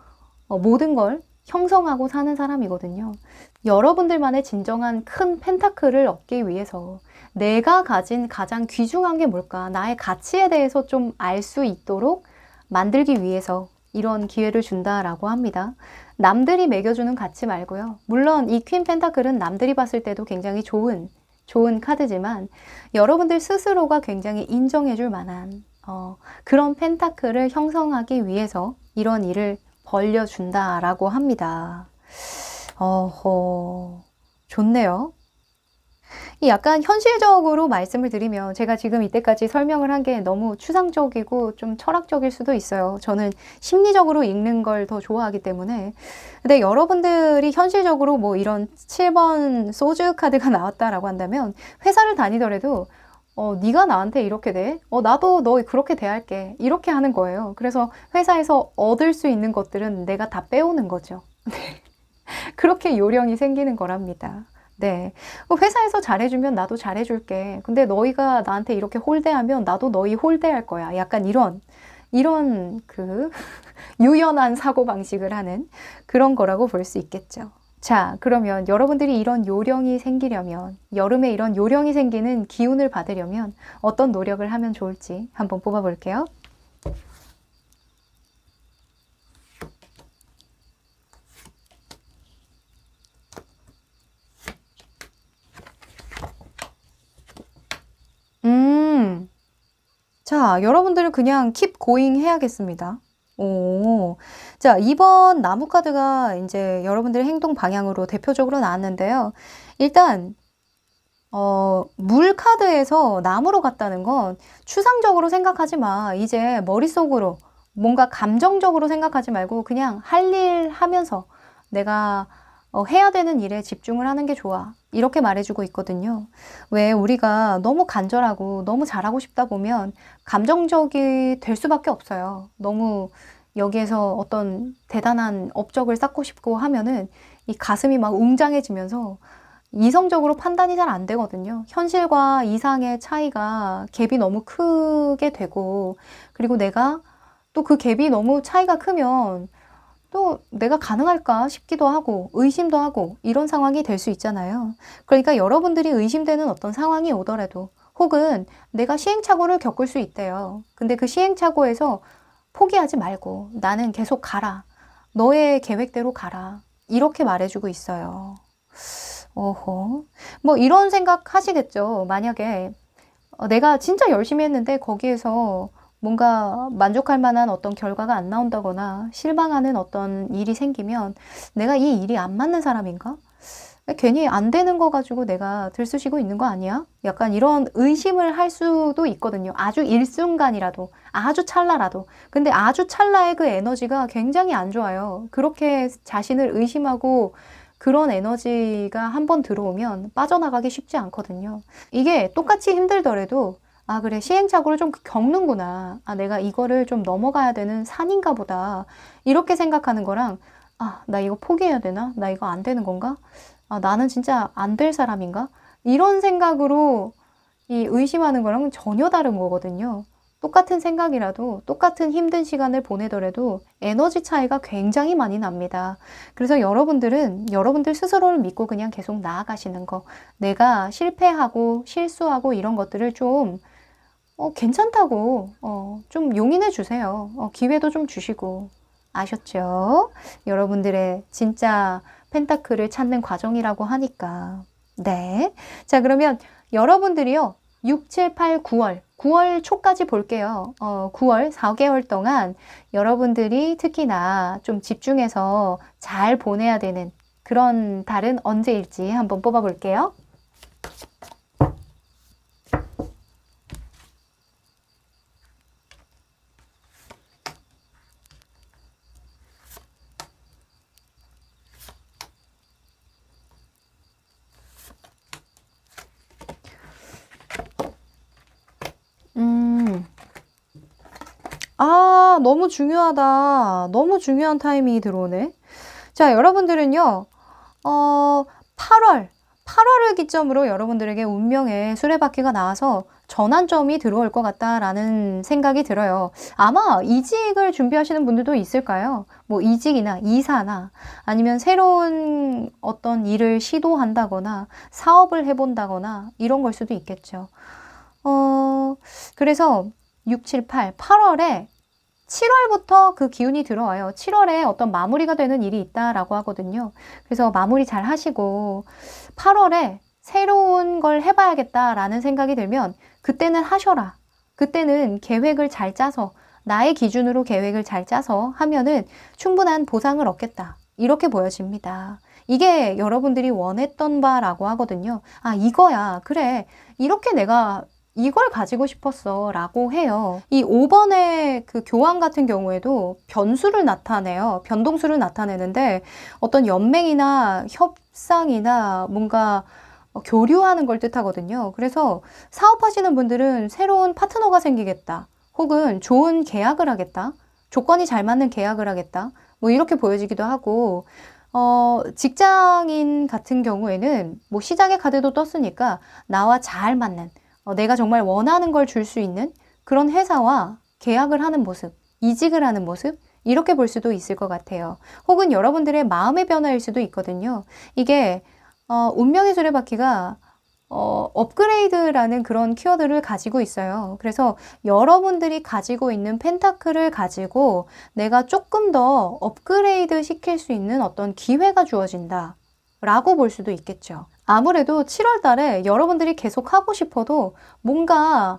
모든 걸 형성하고 사는 사람이거든요. 여러분들만의 진정한 큰 펜타클을 얻기 위해서 내가 가진 가장 귀중한 게 뭘까? 나의 가치에 대해서 좀 알 수 있도록 만들기 위해서 이런 기회를 준다라고 합니다. 남들이 매겨주는 가치 말고요. 물론 이 퀸 펜타클은 남들이 봤을 때도 굉장히 좋은 카드지만 여러분들 스스로가 굉장히 인정해줄 만한 그런 펜타클을 형성하기 위해서 이런 일을 벌려준다라고 합니다. 좋네요. 이 약간 현실적으로 말씀을 드리면 제가 지금 이때까지 설명을 한 게 너무 추상적이고 좀 철학적일 수도 있어요. 저는 심리적으로 읽는 걸 더 좋아하기 때문에. 근데 여러분들이 현실적으로 뭐 이런 7번 소주 카드가 나왔다라고 한다면 회사를 다니더라도 네가 나한테 이렇게 돼? 나도 너 그렇게 대할게. 이렇게 하는 거예요. 그래서 회사에서 얻을 수 있는 것들은 내가 다 빼오는 거죠. 그렇게 요령이 생기는 거랍니다. 네. 회사에서 잘해주면 나도 잘해줄게. 근데 너희가 나한테 이렇게 홀대하면 나도 너희 홀대할 거야. 약간 이런 그 유연한 사고방식을 하는 그런 거라고 볼 수 있겠죠. 자, 그러면 여러분들이 이런 요령이 생기려면, 여름에 이런 요령이 생기는 기운을 받으려면 어떤 노력을 하면 좋을지 한번 뽑아볼게요. 자, 여러분들은 그냥 keep going 해야겠습니다. 자, 이번 나무 카드가 이제 여러분들의 행동 방향으로 대표적으로 나왔는데요. 일단, 물 카드에서 나무로 갔다는 건 추상적으로 생각하지 마. 이제 머릿속으로 뭔가 감정적으로 생각하지 말고 그냥 할 일 하면서 내가 해야 되는 일에 집중을 하는 게 좋아. 이렇게 말해주고 있거든요. 왜 우리가 너무 간절하고 너무 잘하고 싶다 보면 감정적이 될 수밖에 없어요. 너무 여기에서 어떤 대단한 업적을 쌓고 싶고 하면은 이 가슴이 막 웅장해지면서 이성적으로 판단이 잘 안 되거든요. 현실과 이상의 차이가 갭이 너무 크게 되고, 그리고 내가 또 그 갭이 너무 차이가 크면 또 내가 가능할까 싶기도 하고 의심도 하고 이런 상황이 될 수 있잖아요. 그러니까 여러분들이 의심되는 어떤 상황이 오더라도 혹은 내가 시행착오를 겪을 수 있대요. 근데 그 시행착오에서 포기하지 말고 나는 계속 가라. 너의 계획대로 가라. 이렇게 말해주고 있어요. 뭐 이런 생각 하시겠죠. 만약에 내가 진짜 열심히 했는데 거기에서 뭔가 만족할 만한 어떤 결과가 안 나온다거나 실망하는 어떤 일이 생기면 내가 이 일이 안 맞는 사람인가? 괜히 안 되는 거 가지고 내가 들쑤시고 있는 거 아니야? 약간 이런 의심을 할 수도 있거든요. 아주 일순간이라도, 아주 찰나라도. 근데 아주 찰나의 그 에너지가 굉장히 안 좋아요. 그렇게 자신을 의심하고 그런 에너지가 한번 들어오면 빠져나가기 쉽지 않거든요. 이게 똑같이 힘들더라도 아, 그래, 시행착오를 좀 겪는구나. 아, 내가 이거를 좀 넘어가야 되는 산인가 보다. 이렇게 생각하는 거랑 아, 나 이거 포기해야 되나? 나 이거 안 되는 건가? 아, 나는 진짜 안 될 사람인가? 이런 생각으로 이 의심하는 거랑 전혀 다른 거거든요. 똑같은 생각이라도 똑같은 힘든 시간을 보내더라도 에너지 차이가 굉장히 많이 납니다. 그래서 여러분들은 여러분들 스스로를 믿고 그냥 계속 나아가시는 거. 내가 실패하고 실수하고 이런 것들을 좀 괜찮다고 좀 용인해 주세요. 기회도 좀 주시고. 아셨죠? 여러분들의 진짜 펜타클을 찾는 과정이라고 하니까. 네. 자, 그러면 여러분들이요. 6, 7, 8, 9월. 9월 초까지 볼게요. 9월 4개월 동안 여러분들이 특히나 좀 집중해서 잘 보내야 되는 그런 달은 언제일지 한번 뽑아 볼게요. 아, 너무 중요하다. 너무 중요한 타이밍이 들어오네. 자, 여러분들은요, 8월을 기점으로 여러분들에게 운명의 수레바퀴가 나와서 전환점이 들어올 것 같다라는 생각이 들어요. 아마 이직을 준비하시는 분들도 있을까요? 뭐 이직이나 이사나 아니면 새로운 어떤 일을 시도한다거나 사업을 해본다거나 이런 걸 수도 있겠죠. 그래서 6, 7, 8, 8월에 7월부터 그 기운이 들어와요. 7월에 어떤 마무리가 되는 일이 있다라고 하거든요. 그래서 마무리 잘 하시고 8월에 새로운 걸 해봐야겠다라는 생각이 들면 그때는 하셔라. 그때는 계획을 잘 짜서 나의 기준으로 계획을 잘 짜서 하면은 충분한 보상을 얻겠다. 이렇게 보여집니다. 이게 여러분들이 원했던 바라고 하거든요. 아, 이거야. 그래. 이렇게 내가 이걸 가지고 싶었어 라고 해요. 이 5번의 그 교환 같은 경우에도 변수를 나타내요. 변동수를 나타내는데 어떤 연맹이나 협상이나 뭔가 교류하는 걸 뜻하거든요. 그래서 사업하시는 분들은 새로운 파트너가 생기겠다. 혹은 좋은 계약을 하겠다. 조건이 잘 맞는 계약을 하겠다. 뭐 이렇게 보여지기도 하고 직장인 같은 경우에는 뭐 시작의 카드도 떴으니까 나와 잘 맞는 내가 정말 원하는 걸 줄 수 있는 그런 회사와 계약을 하는 모습, 이직을 하는 모습 이렇게 볼 수도 있을 것 같아요. 혹은 여러분들의 마음의 변화일 수도 있거든요. 이게 운명의 수레바퀴가 업그레이드라는 그런 키워드를 가지고 있어요. 그래서 여러분들이 가지고 있는 펜타클을 가지고 내가 조금 더 업그레이드 시킬 수 있는 어떤 기회가 주어진다 라고 볼 수도 있겠죠. 아무래도 7월 달에 여러분들이 계속 하고 싶어도 뭔가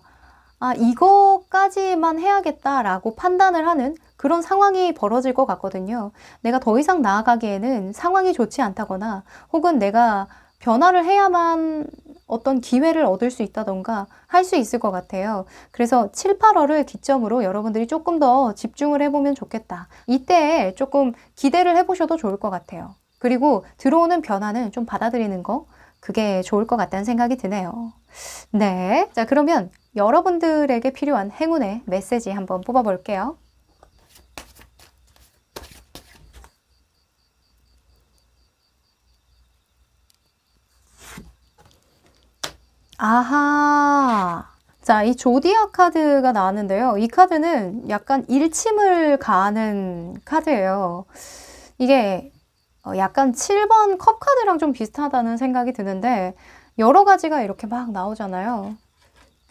이거까지만 해야겠다라고 판단을 하는 그런 상황이 벌어질 것 같거든요. 내가 더 이상 나아가기에는 상황이 좋지 않다거나 혹은 내가 변화를 해야만 어떤 기회를 얻을 수 있다던가 할 수 있을 것 같아요. 그래서 7, 8월을 기점으로 여러분들이 조금 더 집중을 해보면 좋겠다. 이때 조금 기대를 해보셔도 좋을 것 같아요. 그리고 들어오는 변화는 좀 받아들이는 거 그게 좋을 것 같다는 생각이 드네요. 네, 자 그러면 여러분들에게 필요한 행운의 메시지 한번 뽑아볼게요. 아하. 자, 이 조디악 카드가 나왔는데요. 이 카드는 약간 일침을 가하는 카드예요. 이게 약간 7번 컵 카드랑 좀 비슷하다는 생각이 드는데 여러 가지가 이렇게 막 나오잖아요.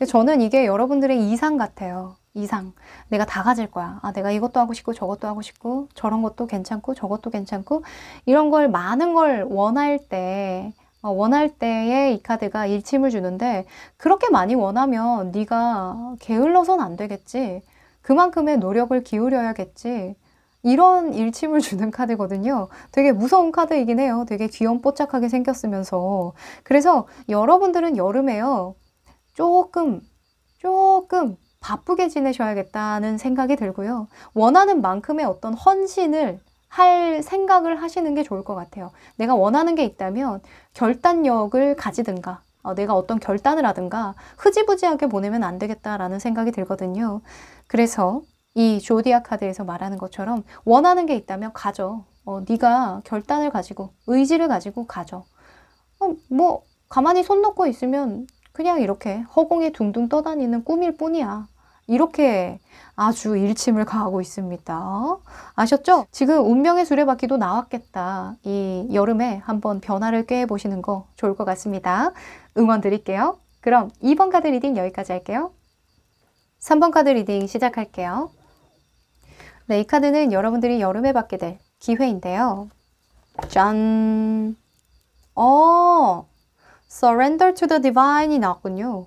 저는 이게 여러분들의 이상 같아요. 이상. 내가 다 가질 거야. 내가 이것도 하고 싶고 저것도 하고 싶고 저런 것도 괜찮고 저것도 괜찮고 이런 걸 많은 걸 원할 때에 이 카드가 일침을 주는데 그렇게 많이 원하면 네가 게을러선 안 되겠지. 그만큼의 노력을 기울여야겠지. 이런 일침을 주는 카드거든요. 되게 무서운 카드이긴 해요. 되게 귀염뽀짝하게 생겼으면서. 그래서 여러분들은 여름에요. 조금 바쁘게 지내셔야겠다는 생각이 들고요. 원하는 만큼의 어떤 헌신을 할 생각을 하시는 게 좋을 것 같아요. 내가 원하는 게 있다면 결단력을 가지든가, 내가 어떤 결단을 하든가 흐지부지하게 보내면 안 되겠다라는 생각이 들거든요. 그래서 이 조디악 카드에서 말하는 것처럼 원하는 게 있다면 가져. 네가 결단을 가지고 의지를 가지고 가져. 뭐 가만히 손 놓고 있으면 그냥 이렇게 허공에 둥둥 떠다니는 꿈일 뿐이야. 이렇게 아주 일침을 가하고 있습니다. 아셨죠? 지금 운명의 수레바퀴도 나왔겠다. 이 여름에 한번 변화를 꾀해보시는 거 좋을 것 같습니다. 응원 드릴게요. 그럼 2번 카드 리딩 여기까지 할게요. 3번 카드 리딩 시작할게요. 네, 이 카드는 여러분들이 여름에 받게 될 기회인데요. 짠! Surrender to the Divine이 나왔군요.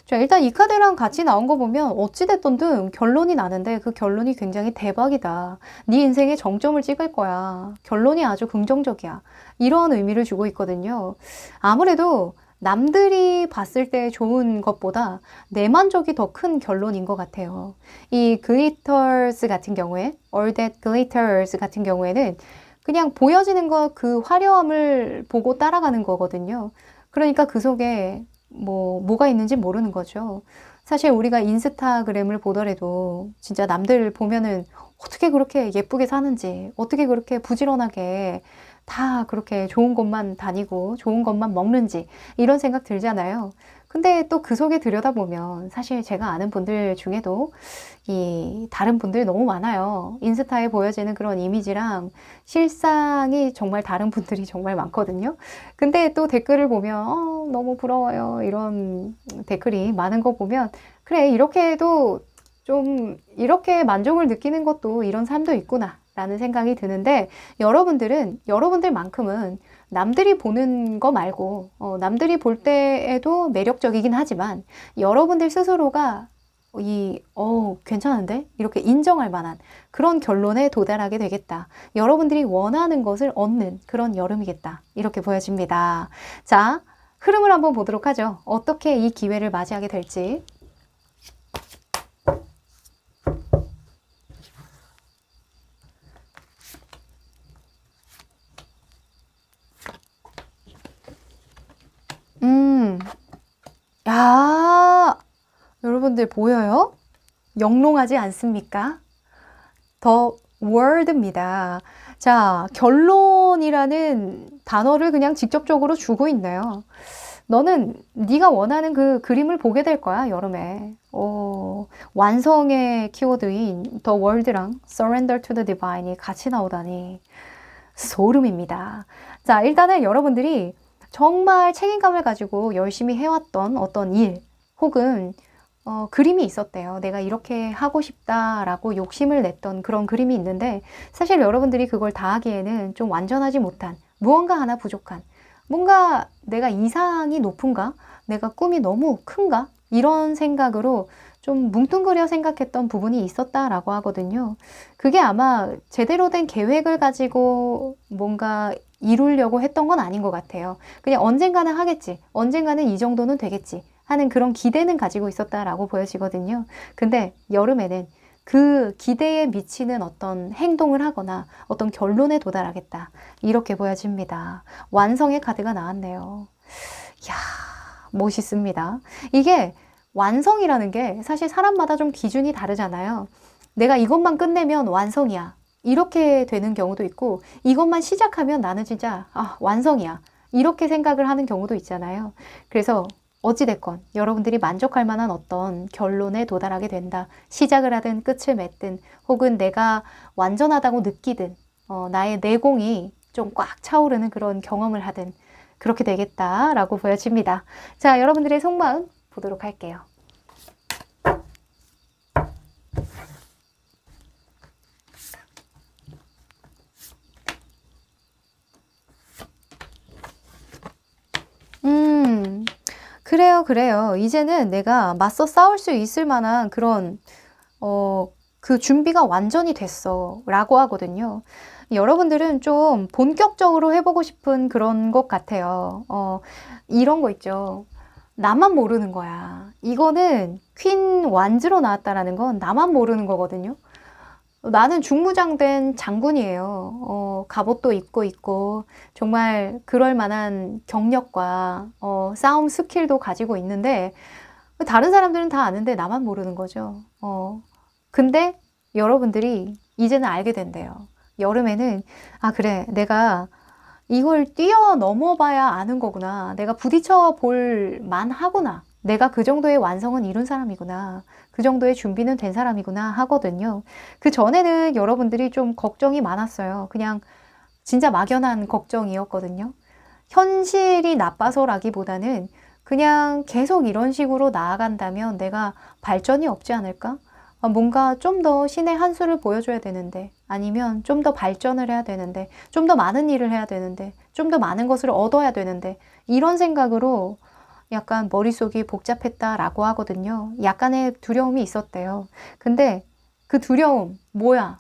자, 일단 이 카드랑 같이 나온 거 보면 어찌됐든 결론이 나는데 그 결론이 굉장히 대박이다. 네 인생의 정점을 찍을 거야. 결론이 아주 긍정적이야. 이런 의미를 주고 있거든요. 아무래도 남들이 봤을 때 좋은 것보다 내 만족이 더 큰 결론인 것 같아요. 이 glitters 같은 경우에, all that glitters 같은 경우에는 그냥 보여지는 것 그 화려함을 보고 따라가는 거거든요. 그러니까 그 속에 뭐가 있는지 모르는 거죠. 사실 우리가 인스타그램을 보더라도 진짜 남들 보면은 어떻게 그렇게 예쁘게 사는지, 어떻게 그렇게 부지런하게 다 그렇게 좋은 곳만 다니고 좋은 것만 먹는지 이런 생각 들잖아요. 근데 또 그 속에 들여다보면 사실 제가 아는 분들 중에도 이 다른 분들이 너무 많아요. 인스타에 보여지는 그런 이미지랑 실상이 정말 다른 분들이 정말 많거든요. 근데 또 댓글을 보면 너무 부러워요. 이런 댓글이 많은 거 보면 그래 이렇게 해도 좀 이렇게 만족을 느끼는 것도 이런 삶도 있구나 라는 생각이 드는데 여러분들만큼은 남들이 보는 거 말고 남들이 볼 때에도 매력적이긴 하지만 여러분들 스스로가 괜찮은데? 이렇게 인정할 만한 그런 결론에 도달하게 되겠다. 여러분들이 원하는 것을 얻는 그런 여름이겠다. 이렇게 보여집니다. 자, 흐름을 한번 보도록 하죠. 어떻게 이 기회를 맞이하게 될지. 야, 여러분들 보여요? 영롱하지 않습니까? 더 word입니다. 자, 결론이라는 단어를 그냥 직접적으로 주고 있네요. 너는 네가 원하는 그 그림을 보게 될 거야, 여름에. 완성의 키워드인 The World랑 Surrender to the Divine이 같이 나오다니 소름입니다. 자, 일단은 여러분들이 정말 책임감을 가지고 열심히 해왔던 어떤 일 혹은 그림이 있었대요. 내가 이렇게 하고 싶다라고 욕심을 냈던 그런 그림이 있는데 사실 여러분들이 그걸 다 하기에는 좀 완전하지 못한 무언가 하나 부족한 뭔가 내가 이상이 높은가? 내가 꿈이 너무 큰가? 이런 생각으로 좀 뭉뚱그려 생각했던 부분이 있었다라고 하거든요. 그게 아마 제대로 된 계획을 가지고 뭔가 이루려고 했던 건 아닌 것 같아요. 그냥 언젠가는 하겠지. 언젠가는 이 정도는 되겠지. 하는 그런 기대는 가지고 있었다라고 보여지거든요. 근데 여름에는 그 기대에 미치는 어떤 행동을 하거나 어떤 결론에 도달하겠다. 이렇게 보여집니다. 완성의 카드가 나왔네요. 이야, 멋있습니다. 이게 완성이라는 게 사실 사람마다 좀 기준이 다르잖아요. 내가 이것만 끝내면 완성이야. 이렇게 되는 경우도 있고 이것만 시작하면 나는 진짜 완성이야. 이렇게 생각을 하는 경우도 있잖아요. 그래서 어찌됐건 여러분들이 만족할 만한 어떤 결론에 도달하게 된다. 시작을 하든 끝을 맺든 혹은 내가 완전하다고 느끼든 나의 내공이 좀 꽉 차오르는 그런 경험을 하든 그렇게 되겠다라고 보여집니다. 자, 여러분들의 속마음 보도록 할게요. 그래요. 이제는 내가 맞서 싸울 수 있을 만한 그런 그 준비가 완전히 됐어 라고 하거든요. 여러분들은 좀 본격적으로 해보고 싶은 그런 것 같아요. 이런 거 있죠. 나만 모르는 거야. 이거는 퀸 완즈로 나왔다라는 건 나만 모르는 거거든요. 나는 중무장된 장군이에요. 갑옷도 입고 있고 정말 그럴 만한 경력과 싸움 스킬도 가지고 있는데 다른 사람들은 다 아는데 나만 모르는 거죠. 근데 여러분들이 이제는 알게 된대요. 여름에는 아 그래 내가 이걸 뛰어넘어 봐야 아는 거구나. 내가 부딪혀 볼 만하구나. 내가 그 정도의 완성은 이룬 사람이구나. 그 정도의 준비는 된 사람이구나 하거든요. 그 전에는 여러분들이 좀 걱정이 많았어요. 그냥 진짜 막연한 걱정이었거든요. 현실이 나빠서라기보다는 그냥 계속 이런 식으로 나아간다면 내가 발전이 없지 않을까? 뭔가 좀 더 신의 한 수를 보여줘야 되는데, 아니면 좀 더 발전을 해야 되는데, 좀 더 많은 일을 해야 되는데, 좀 더 많은 것을 얻어야 되는데, 이런 생각으로 약간 머릿속이 복잡했다라고 하거든요. 약간의 두려움이 있었대요. 근데 그 두려움, 뭐야?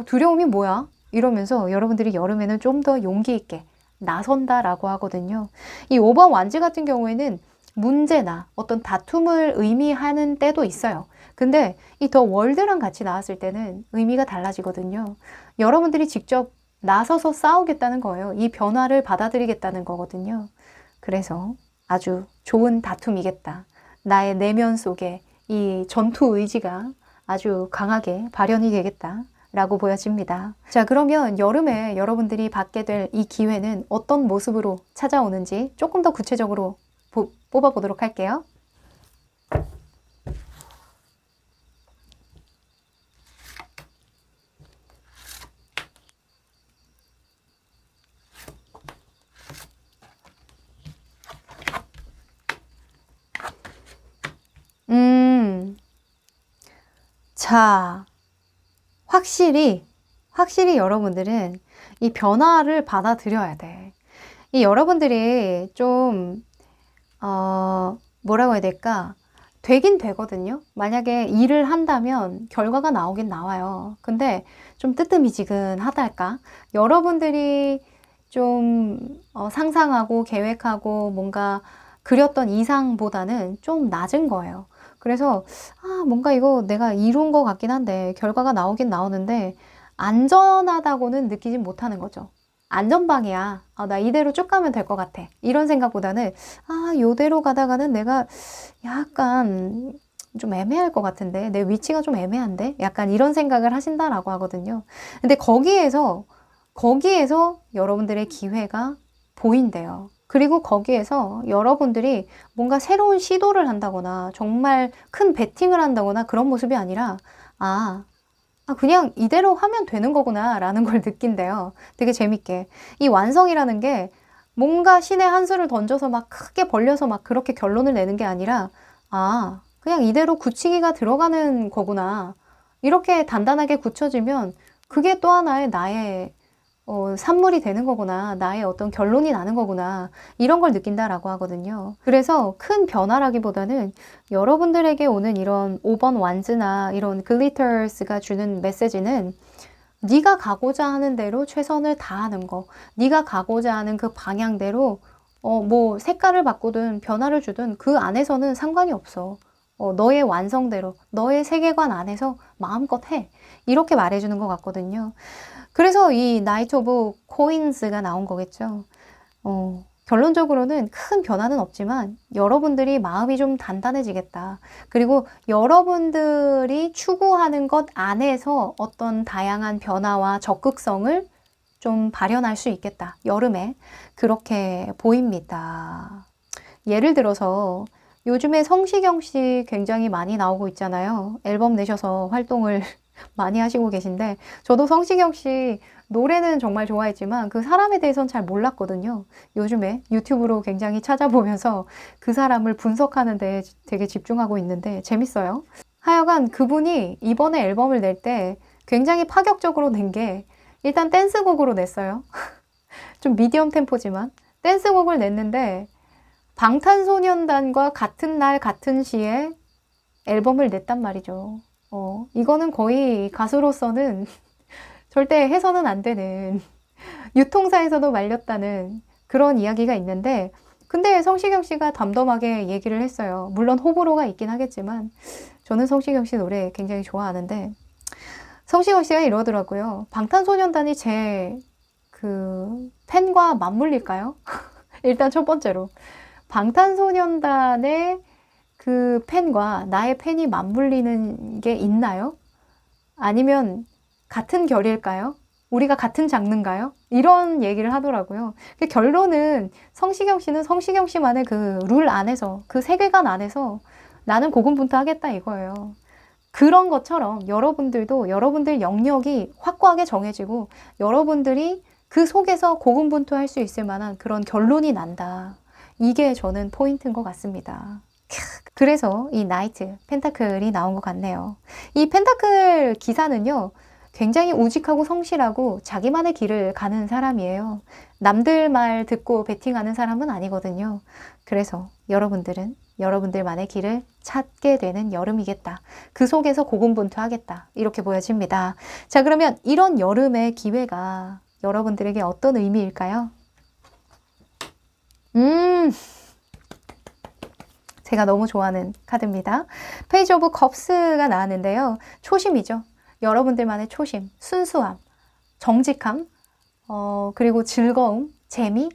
두려움이 뭐야? 이러면서 여러분들이 여름에는 좀 더 용기 있게 나선다라고 하거든요. 이 5번 완지 같은 경우에는 문제나 어떤 다툼을 의미하는 때도 있어요. 근데 이 더 월드랑 같이 나왔을 때는 의미가 달라지거든요. 여러분들이 직접 나서서 싸우겠다는 거예요. 이 변화를 받아들이겠다는 거거든요. 그래서 아주 좋은 다툼이겠다. 나의 내면 속에 이 전투 의지가 아주 강하게 발현이 되겠다. 라고 보여집니다. 자, 그러면 여름에 여러분들이 받게 될 이 기회는 어떤 모습으로 찾아오는지 조금 더 구체적으로 뽑아보도록 할게요. 자, 확실히 여러분들은 이 변화를 받아들여야 돼. 이 여러분들이 좀, 뭐라고 해야 될까? 되긴 되거든요. 만약에 일을 한다면 결과가 나오긴 나와요. 근데 좀 뜨뜻미지근하달까? 여러분들이 좀 상상하고 계획하고 뭔가 그렸던 이상보다는 좀 낮은 거예요. 그래서 뭔가 이거 내가 이룬 것 같긴 한데 결과가 나오긴 나오는데 안전하다고는 느끼진 못하는 거죠. 안전방이야. 나 이대로 쭉 가면 될 것 같아. 이런 생각보다는 요대로 가다가는 내가 약간 좀 애매할 것 같은데 내 위치가 좀 애매한데 약간 이런 생각을 하신다라고 하거든요. 근데 거기에서 여러분들의 기회가 보인대요. 그리고 거기에서 여러분들이 뭔가 새로운 시도를 한다거나 정말 큰 베팅을 한다거나 그런 모습이 아니라 그냥 이대로 하면 되는 거구나 라는 걸 느낀대요. 되게 재밌게. 이 완성이라는 게 뭔가 신의 한 수를 던져서 막 크게 벌려서 막 그렇게 결론을 내는 게 아니라 그냥 이대로 굳히기가 들어가는 거구나. 이렇게 단단하게 굳혀지면 그게 또 하나의 나의 산물이 되는 거구나. 나의 어떤 결론이 나는 거구나. 이런 걸 느낀다라고 하거든요. 그래서 큰 변화라기보다는 여러분들에게 오는 이런 5번 완즈나 이런 글리터스가 주는 메시지는 네가 가고자 하는 대로 최선을 다하는 거. 네가 가고자 하는 그 방향대로 뭐 색깔을 바꾸든 변화를 주든 그 안에서는 상관이 없어. 너의 완성대로, 너의 세계관 안에서 마음껏 해. 이렇게 말해주는 것 같거든요. 그래서 이 나이트 오브 코인스가 나온 거겠죠. 결론적으로는 큰 변화는 없지만 여러분들이 마음이 좀 단단해지겠다. 그리고 여러분들이 추구하는 것 안에서 어떤 다양한 변화와 적극성을 좀 발현할 수 있겠다. 여름에 그렇게 보입니다. 예를 들어서 요즘에 성시경 씨 굉장히 많이 나오고 있잖아요. 앨범 내셔서 활동을 많이 하시고 계신데 저도 성시경 씨 노래는 정말 좋아했지만 그 사람에 대해서는 잘 몰랐거든요. 요즘에 유튜브로 굉장히 찾아보면서 그 사람을 분석하는 데 되게 집중하고 있는데 재밌어요. 하여간 그분이 이번에 앨범을 낼 때 굉장히 파격적으로 낸 게 일단 댄스곡으로 냈어요. 좀 미디엄 템포지만 댄스곡을 냈는데 방탄소년단과 같은 날 같은 시에 앨범을 냈단 말이죠. 이거는 거의 가수로서는 절대 해서는 안 되는, 유통사에서도 말렸다는 그런 이야기가 있는데, 근데 성시경 씨가 담담하게 얘기를 했어요. 물론 호불호가 있긴 하겠지만 저는 성시경 씨 노래 굉장히 좋아하는데, 성시경 씨가 이러더라고요. 방탄소년단이 제 그 팬과 맞물릴까요? 일단 첫 번째로 방탄소년단의 그 팬과 나의 팬이 맞물리는 게 있나요? 아니면 같은 결일까요? 우리가 같은 장르인가요? 이런 얘기를 하더라고요. 근데 결론은 성시경 씨는 성시경 씨만의 그 룰 안에서, 그 세계관 안에서 나는 고군분투하겠다 이거예요. 그런 것처럼 여러분들도 여러분들 영역이 확고하게 정해지고 여러분들이 그 속에서 고군분투할 수 있을 만한 그런 결론이 난다. 이게 저는 포인트인 것 같습니다. 그래서 이 나이트, 펜타클이 나온 것 같네요. 이 펜타클 기사는요, 굉장히 우직하고 성실하고 자기만의 길을 가는 사람이에요. 남들 말 듣고 베팅하는 사람은 아니거든요. 그래서 여러분들은 여러분들만의 길을 찾게 되는 여름이겠다. 그 속에서 고군분투하겠다. 이렇게 보여집니다. 자, 그러면 이런 여름의 기회가 여러분들에게 어떤 의미일까요? 제가 너무 좋아하는 카드입니다. 페이지 오브 컵스가 나왔는데요. 초심이죠. 여러분들만의 초심, 순수함, 정직함, 그리고 즐거움, 재미,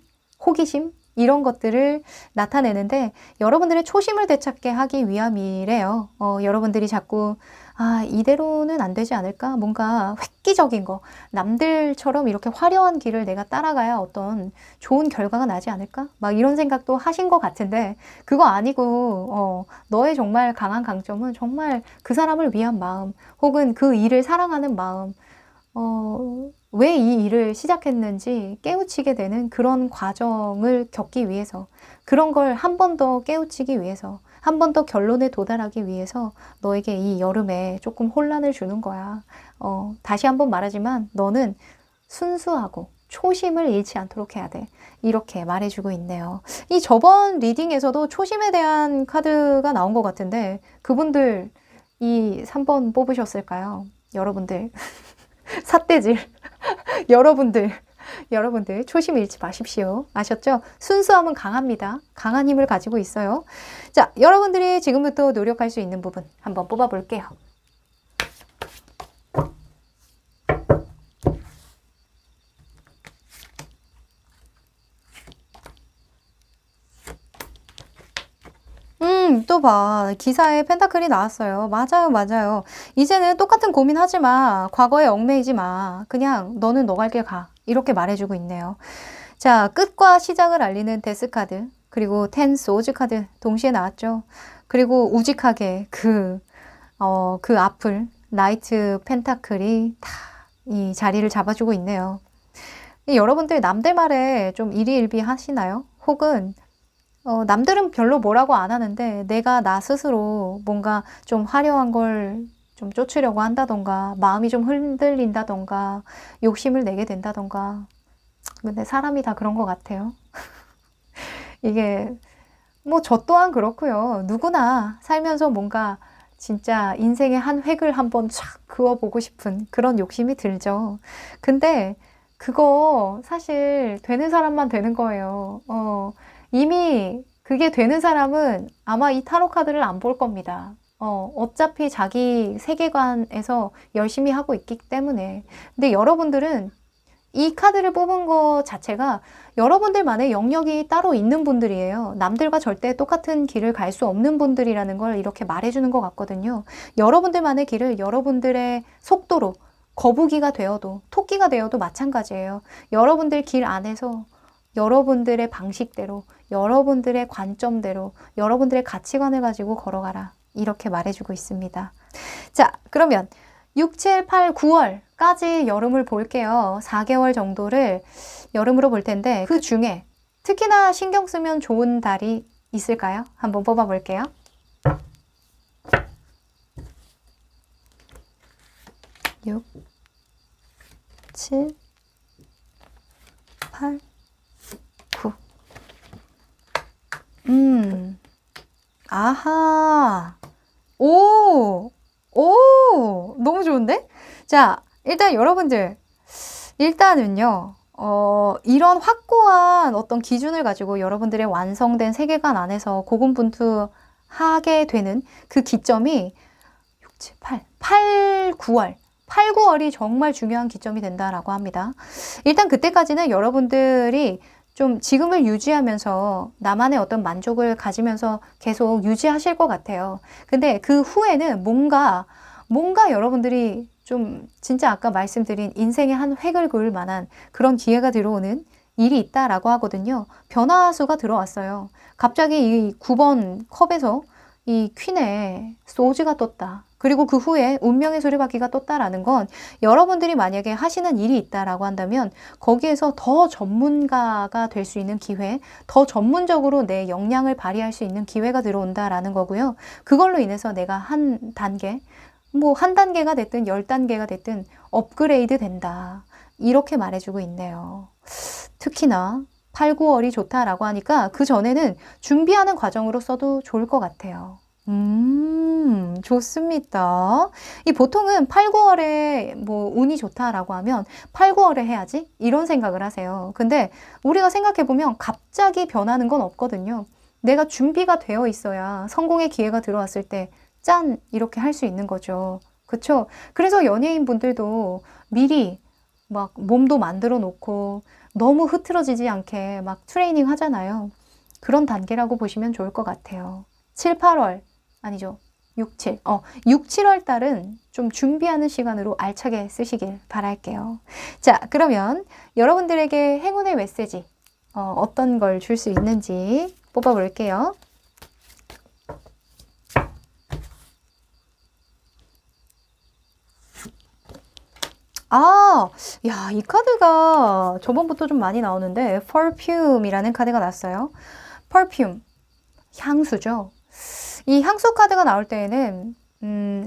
호기심, 이런 것들을 나타내는데, 여러분들의 초심을 되찾게 하기 위함이래요. 여러분들이 자꾸 이대로는 안 되지 않을까? 뭔가 획기적인 거, 남들처럼 이렇게 화려한 길을 내가 따라가야 어떤 좋은 결과가 나지 않을까? 막 이런 생각도 하신 것 같은데, 그거 아니고 너의 정말 강한 강점은 정말 그 사람을 위한 마음, 혹은 그 일을 사랑하는 마음, 왜 이 일을 시작했는지 깨우치게 되는 그런 과정을 겪기 위해서, 그런 걸 한 번 더 깨우치기 위해서, 한 번 더 결론에 도달하기 위해서 너에게 이 여름에 조금 혼란을 주는 거야. 다시 한번 말하지만 너는 순수하고 초심을 잃지 않도록 해야 돼. 이렇게 말해주고 있네요. 이 저번 리딩에서도 초심에 대한 카드가 나온 것 같은데, 그분들 이 3번 뽑으셨을까요? 여러분들. 삿대질. 여러분들 초심 잃지 마십시오. 아셨죠? 순수함은 강합니다. 강한 힘을 가지고 있어요. 자, 여러분들이 지금부터 노력할 수 있는 부분 한번 뽑아볼게요. 또 봐. 기사에 펜타클이 나왔어요. 맞아요. 이제는 똑같은 고민하지 마. 과거에 얽매이지 마. 그냥 너는 너 갈 길 가. 이렇게 말해주고 있네요. 자, 끝과 시작을 알리는 데스 카드, 그리고 텐 소즈 카드 동시에 나왔죠. 그리고 우직하게 그 앞을 나이트 펜타클이 다 이 자리를 잡아주고 있네요. 여러분들 남들 말에 좀 일희일비 하시나요? 혹은 남들은 별로 뭐라고 안 하는데 내가 나 스스로 뭔가 좀 화려한 걸 좀 쫓으려고 한다던가, 마음이 좀 흔들린다던가, 욕심을 내게 된다던가. 근데 사람이 다 그런 것 같아요. 이게 뭐 저 또한 그렇고요. 누구나 살면서 뭔가 진짜 인생의 한 획을 한번 촥 그어보고 싶은 그런 욕심이 들죠. 근데 그거 사실 되는 사람만 되는 거예요. 이미 그게 되는 사람은 아마 이 타로 카드를 안 볼 겁니다. 어차피 자기 세계관에서 열심히 하고 있기 때문에. 근데 여러분들은 이 카드를 뽑은 것 자체가 여러분들만의 영역이 따로 있는 분들이에요. 남들과 절대 똑같은 길을 갈 수 없는 분들이라는 걸 이렇게 말해주는 것 같거든요. 여러분들만의 길을 여러분들의 속도로, 거북이가 되어도 토끼가 되어도 마찬가지예요. 여러분들 길 안에서 여러분들의 방식대로, 여러분들의 관점대로, 여러분들의 가치관을 가지고 걸어가라. 이렇게 말해주고 있습니다. 자, 그러면 6, 7, 8, 9월까지 여름을 볼게요. 4개월 정도를 여름으로 볼 텐데, 그 중에 특히나 신경 쓰면 좋은 달이 있을까요? 한번 뽑아볼게요. 6, 7, 8, 9. 아하. 오! 오, 너무 좋은데? 자, 일단 여러분들, 일단은요, 이런 확고한 어떤 기준을 가지고 여러분들의 완성된 세계관 안에서 고군분투하게 되는 그 기점이 6, 7, 8, 9월. 8, 9월이 정말 중요한 기점이 된다라고 합니다. 일단 그때까지는 여러분들이 좀 지금을 유지하면서 나만의 어떤 만족을 가지면서 계속 유지하실 것 같아요. 근데 그 후에는 뭔가 여러분들이 좀 진짜 아까 말씀드린 인생의 한 획을 그을 만한 그런 기회가 들어오는 일이 있다라고 하거든요. 변화수가 들어왔어요. 갑자기 이 9번 컵에서 이 퀸의 소즈가 떴다. 그리고 그 후에 운명의 수레바퀴가 떴다라는 건 여러분들이 만약에 하시는 일이 있다라고 한다면 거기에서 더 전문가가 될 수 있는 기회, 더 전문적으로 내 역량을 발휘할 수 있는 기회가 들어온다라는 거고요. 그걸로 인해서 내가 한 단계, 뭐 한 단계가 됐든 10단계가 됐든 업그레이드 된다. 이렇게 말해주고 있네요. 특히나 8, 9월이 좋다라고 하니까 그 전에는 준비하는 과정으로 써도 좋을 것 같아요. 좋습니다. 이 보통은 8, 9월에 뭐 운이 좋다라고 하면 8, 9월에 해야지 이런 생각을 하세요. 근데 우리가 생각해보면 갑자기 변하는 건 없거든요. 내가 준비가 되어 있어야 성공의 기회가 들어왔을 때 짠! 이렇게 할 수 있는 거죠. 그쵸? 그래서 연예인 분들도 미리 막 몸도 만들어 놓고 너무 흐트러지지 않게 막 트레이닝 하잖아요. 그런 단계라고 보시면 좋을 것 같아요. 7, 8월 아니죠. 6, 7. 6, 7월 달은 좀 준비하는 시간으로 알차게 쓰시길 바랄게요. 자, 그러면 여러분들에게 행운의 메시지 어떤 걸 줄 수 있는지 뽑아볼게요. 아, 야, 이 카드가 저번부터 좀 많이 나오는데 perfume이라는 카드가 났어요. perfume, 향수죠. 이 향수 카드가 나올 때에는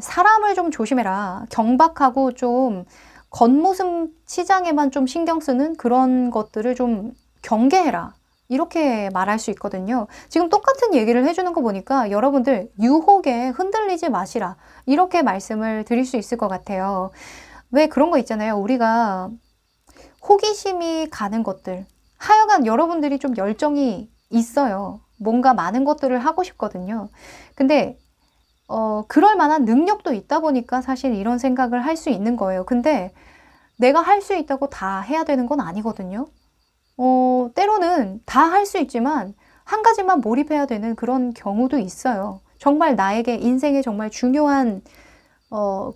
사람을 좀 조심해라. 경박하고 좀 겉모습 치장에만 좀 신경 쓰는 그런 것들을 좀 경계해라. 이렇게 말할 수 있거든요. 지금 똑같은 얘기를 해주는 거 보니까 여러분들 유혹에 흔들리지 마시라. 이렇게 말씀을 드릴 수 있을 것 같아요. 왜 그런 거 있잖아요. 우리가 호기심이 가는 것들. 하여간 여러분들이 좀 열정이 있어요. 뭔가 많은 것들을 하고 싶거든요. 근데 그럴 만한 능력도 있다 보니까 사실 이런 생각을 할 수 있는 거예요. 근데 내가 할 수 있다고 다 해야 되는 건 아니거든요. 때로는 다 할 수 있지만 한 가지만 몰입해야 되는 그런 경우도 있어요. 정말 나에게 인생에 정말 중요한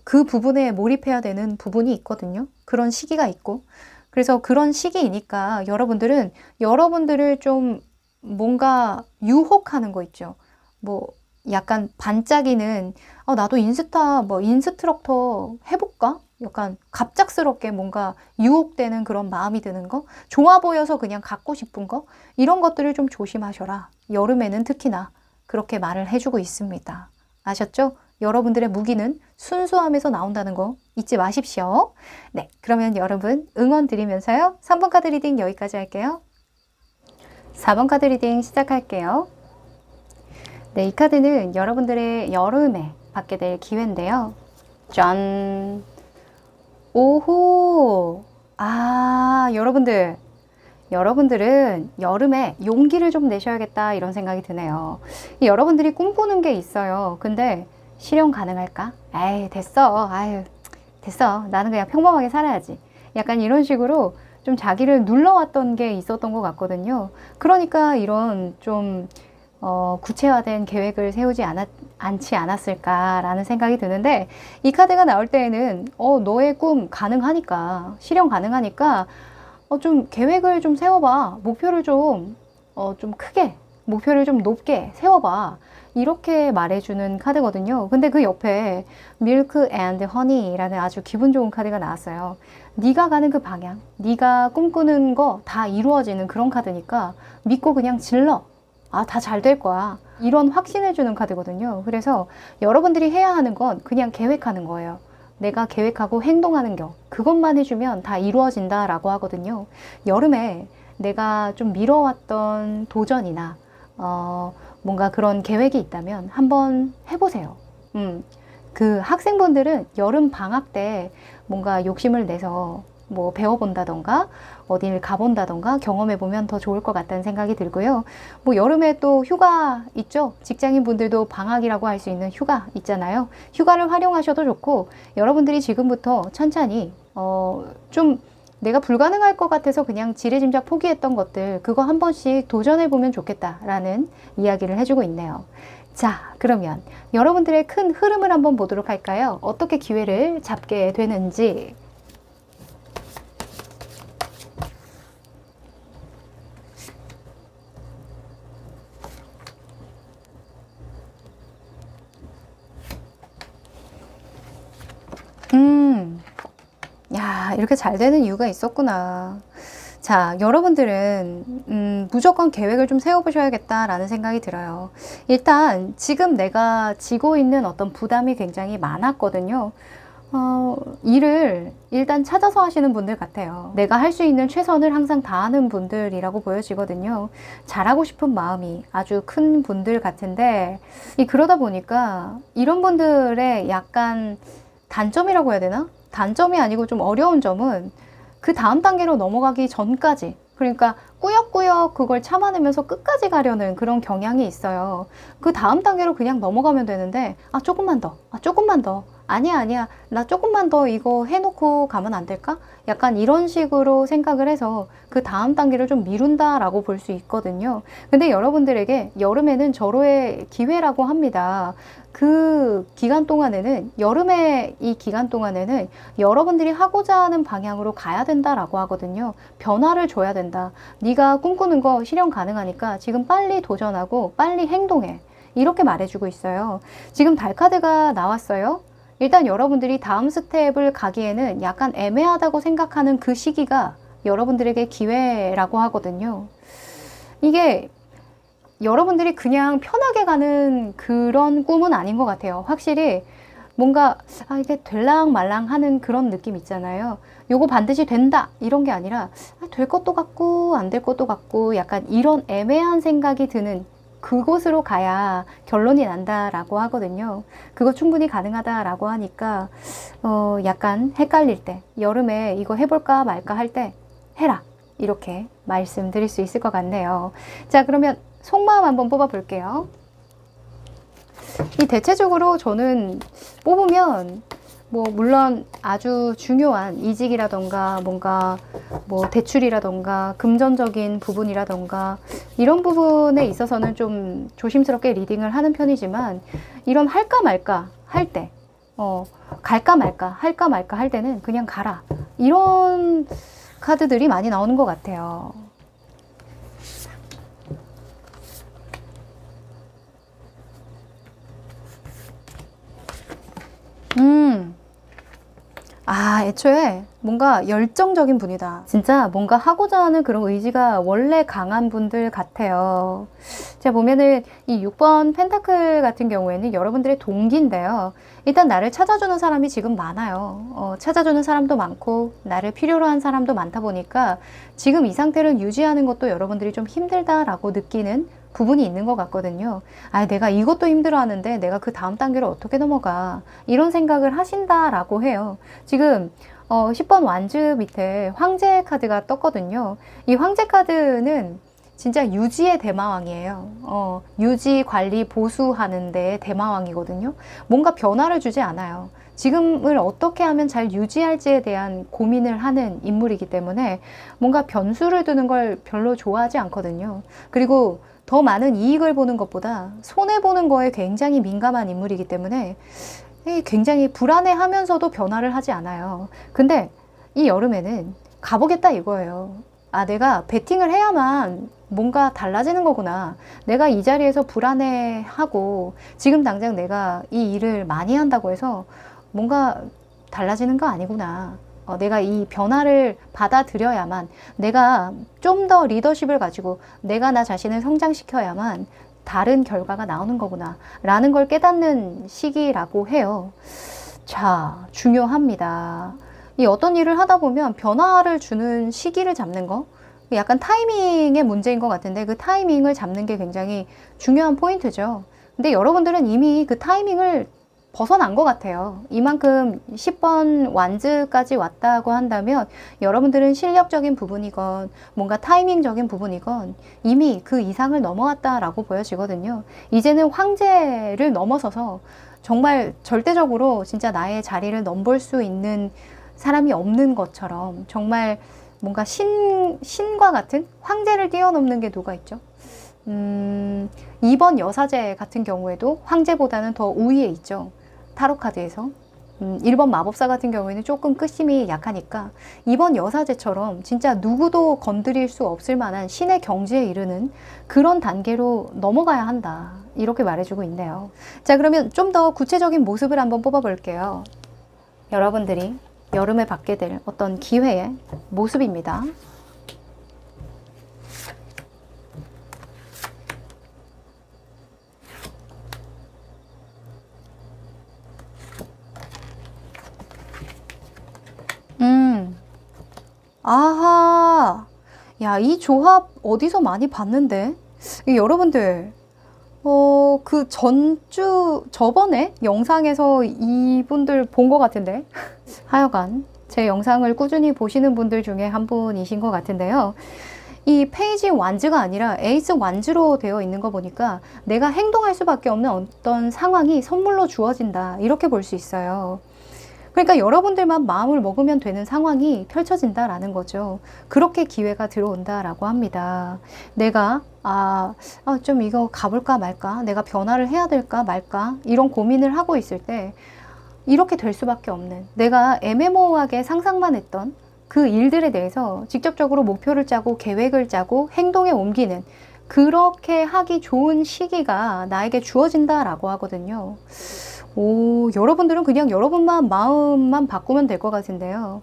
그 부분에 몰입해야 되는 부분이 있거든요. 그런 시기가 있고. 그래서 그런 시기이니까 여러분들은 여러분들을 좀 뭔가 유혹하는 거 있죠. 뭐 약간 반짝이는 나도 인스타 뭐 인스트럭터 해볼까? 약간 갑작스럽게 뭔가 유혹되는 그런 마음이 드는 거, 좋아 보여서 그냥 갖고 싶은 거, 이런 것들을 좀 조심하셔라. 여름에는 특히나 그렇게 말을 해주고 있습니다. 아셨죠? 여러분들의 무기는 순수함에서 나온다는 거 잊지 마십시오. 네, 그러면 여러분 응원 드리면서요. 3번 카드 리딩 여기까지 할게요. 4번 카드 리딩 시작할게요. 네, 이 카드는 여러분들의 여름에 받게 될 기회인데요. 짠! 오호! 아, 여러분들은 여름에 용기를 좀 내셔야겠다 이런 생각이 드네요. 여러분들이 꿈꾸는 게 있어요. 근데 실현 가능할까? 에이, 됐어. 아유, 됐어. 나는 그냥 평범하게 살아야지. 약간 이런 식으로 좀 자기를 눌러왔던 게 있었던 것 같거든요. 그러니까 이런 좀 구체화된 계획을 세우지 않지 않았을까라는 생각이 드는데, 이 카드가 나올 때에는 너의 꿈 가능하니까, 실현 가능하니까 좀 계획을 좀 세워봐. 목표를 좀 크게, 목표를 좀 높게 세워봐. 이렇게 말해주는 카드거든요. 근데 그 옆에 밀크 앤드 허니라는 아주 기분 좋은 카드가 나왔어요. 네가 가는 그 방향, 네가 꿈꾸는 거 다 이루어지는 그런 카드니까 믿고 그냥 질러. 다 잘 될 거야. 이런 확신을 주는 카드거든요. 그래서 여러분들이 해야 하는 건 그냥 계획하는 거예요. 내가 계획하고 행동하는 거, 그것만 해주면 다 이루어진다라고 하거든요. 여름에 내가 좀 미뤄왔던 도전이나 뭔가 그런 계획이 있다면 한번 해보세요. 그 학생분들은 여름 방학 때 뭔가 욕심을 내서 뭐 배워본다던가 어디를 가본다던가 경험해보면 더 좋을 것 같다는 생각이 들고요. 뭐 여름에 또 휴가 있죠. 직장인분들도 방학이라고 할 수 있는 휴가 있잖아요. 휴가를 활용하셔도 좋고, 여러분들이 지금부터 천천히 좀 내가 불가능할 것 같아서 그냥 지레짐작 포기했던 것들, 그거 한 번씩 도전해보면 좋겠다라는 이야기를 해주고 있네요. 자, 그러면 여러분들의 큰 흐름을 한번 보도록 할까요? 어떻게 기회를 잡게 되는지. 야, 이렇게 잘 되는 이유가 있었구나. 자, 여러분들은 무조건 계획을 좀 세워보셔야겠다라는 생각이 들어요. 일단 지금 내가 지고 있는 어떤 부담이 굉장히 많았거든요. 일을 일단 찾아서 하시는 분들 같아요. 내가 할 수 있는 최선을 항상 다하는 분들이라고 보여지거든요. 잘하고 싶은 마음이 아주 큰 분들 같은데, 그러다 보니까 이런 분들의 약간 단점이라고 해야 되나? 단점이 아니고 좀 어려운 점은 그 다음 단계로 넘어가기 전까지, 그러니까 꾸역꾸역 그걸 참아내면서 끝까지 가려는 그런 경향이 있어요. 그 다음 단계로 그냥 넘어가면 되는데, 조금만 더, 조금만 더, 아니야, 나 조금만 더 이거 해놓고 가면 안 될까? 약간 이런 식으로 생각을 해서 그 다음 단계를 좀 미룬다라고 볼 수 있거든요. 근데 여러분들에게 여름에는 절호의 기회라고 합니다. 그 기간 동안에는, 여름의 이 기간 동안에는 여러분들이 하고자 하는 방향으로 가야 된다라고 하거든요. 변화를 줘야 된다. 네가 꿈꾸는 거 실현 가능하니까 지금 빨리 도전하고 빨리 행동해. 이렇게 말해주고 있어요. 지금 달 카드가 나왔어요. 일단 여러분들이 다음 스텝을 가기에는 약간 애매하다고 생각하는 그 시기가 여러분들에게 기회라고 하거든요. 이게 여러분들이 그냥 편하게 가는 그런 꿈은 아닌 것 같아요. 확실히 뭔가 이게 될랑 말랑 하는 그런 느낌 있잖아요. 요거 반드시 된다 이런 게 아니라 될 것도 같고 안 될 것도 같고, 약간 이런 애매한 생각이 드는 그곳으로 가야 결론이 난다라고 하거든요. 그거 충분히 가능하다라고 하니까 약간 헷갈릴 때, 여름에 이거 해볼까 말까 할 때 해라, 이렇게 말씀드릴 수 있을 것 같네요. 자, 그러면 속마음 한번 뽑아 볼게요. 이 대체적으로 저는 뽑으면 뭐 물론 아주 중요한 이직이라던가 뭔가 뭐 대출이라던가 금전적인 부분이라던가 이런 부분에 있어서는 좀 조심스럽게 리딩을 하는 편이지만, 이런 할까 말까 할 때, 갈까 말까 할까 말까 할 때는 그냥 가라, 이런 카드들이 많이 나오는 것 같아요. 애초에 뭔가 열정적인 분이다. 진짜 뭔가 하고자 하는 그런 의지가 원래 강한 분들 같아요. 제가 보면은 이 6번 펜타클 같은 경우에는 여러분들의 동기인데요. 일단 나를 찾아주는 사람이 지금 많아요. 찾아주는 사람도 많고 나를 필요로 한 사람도 많다 보니까 지금 이 상태를 유지하는 것도 여러분들이 좀 힘들다라고 느끼는 부분이 있는 것 같거든요. 내가 이것도 힘들어 하는데 내가 그 다음 단계로 어떻게 넘어가, 이런 생각을 하신다라고 해요. 지금 10번 완즈 밑에 황제 카드가 떴거든요. 이 황제 카드는 진짜 유지의 대마왕이에요. 유지, 관리, 보수하는 데 대마왕이거든요. 뭔가 변화를 주지 않아요. 지금을 어떻게 하면 잘 유지할지에 대한 고민을 하는 인물이기 때문에 뭔가 변수를 두는 걸 별로 좋아하지 않거든요. 그리고 더 많은 이익을 보는 것보다 손해보는 거에 굉장히 민감한 인물이기 때문에 굉장히 불안해하면서도 변화를 하지 않아요. 근데 이 여름에는 가보겠다 이거예요. 내가 베팅을 해야만 뭔가 달라지는 거구나. 내가 이 자리에서 불안해하고 지금 당장 내가 이 일을 많이 한다고 해서 뭔가 달라지는 거 아니구나. 내가 이 변화를 받아들여야만, 내가 좀 더 리더십을 가지고 내가 나 자신을 성장시켜야만 다른 결과가 나오는 거구나 라는 걸 깨닫는 시기라고 해요. 자, 중요합니다. 이 어떤 일을 하다 보면 변화를 주는 시기를 잡는 거, 약간 타이밍의 문제인 것 같은데 그 타이밍을 잡는 게 굉장히 중요한 포인트죠. 근데 여러분들은 이미 그 타이밍을 벗어난 것 같아요. 이만큼 10번 완즈까지 왔다고 한다면 여러분들은 실력적인 부분이건 뭔가 타이밍적인 부분이건 이미 그 이상을 넘어왔다라고 보여지거든요. 이제는 황제를 넘어서서 정말 절대적으로 진짜 나의 자리를 넘볼 수 있는 사람이 없는 것처럼 정말 뭔가 신과 같은 황제를 뛰어넘는 게 누가 있죠? 2번 여사제 같은 경우에도 황제보다는 더 우위에 있죠. 타로카드에서. 1번 마법사 같은 경우에는 조금 끝심이 약하니까 2번 여사제처럼 진짜 누구도 건드릴 수 없을 만한 신의 경지에 이르는 그런 단계로 넘어가야 한다. 이렇게 말해주고 있네요. 자, 그러면 좀 더 구체적인 모습을 한번 뽑아볼게요. 여러분들이 여름에 받게 될 어떤 기회의 모습입니다. 아하, 야, 이 조합 어디서 많이 봤는데? 여러분들, 저번에 영상에서 이분들 본 것 같은데? 하여간, 제 영상을 꾸준히 보시는 분들 중에 한 분이신 것 같은데요. 이 페이지 완즈가 아니라 에이스 완즈로 되어 있는 거 보니까 내가 행동할 수밖에 없는 어떤 상황이 선물로 주어진다. 이렇게 볼 수 있어요. 그러니까 여러분들만 마음을 먹으면 되는 상황이 펼쳐진다라는 거죠. 그렇게 기회가 들어온다라고 합니다. 내가 좀 이거 가볼까 말까? 내가 변화를 해야 될까 말까? 이런 고민을 하고 있을 때 이렇게 될 수밖에 없는, 내가 애매모호하게 상상만 했던 그 일들에 대해서 직접적으로 목표를 짜고 계획을 짜고 행동에 옮기는, 그렇게 하기 좋은 시기가 나에게 주어진다라고 하거든요. 오, 여러분들은 그냥 여러분만 마음만 바꾸면 될 것 같은데요.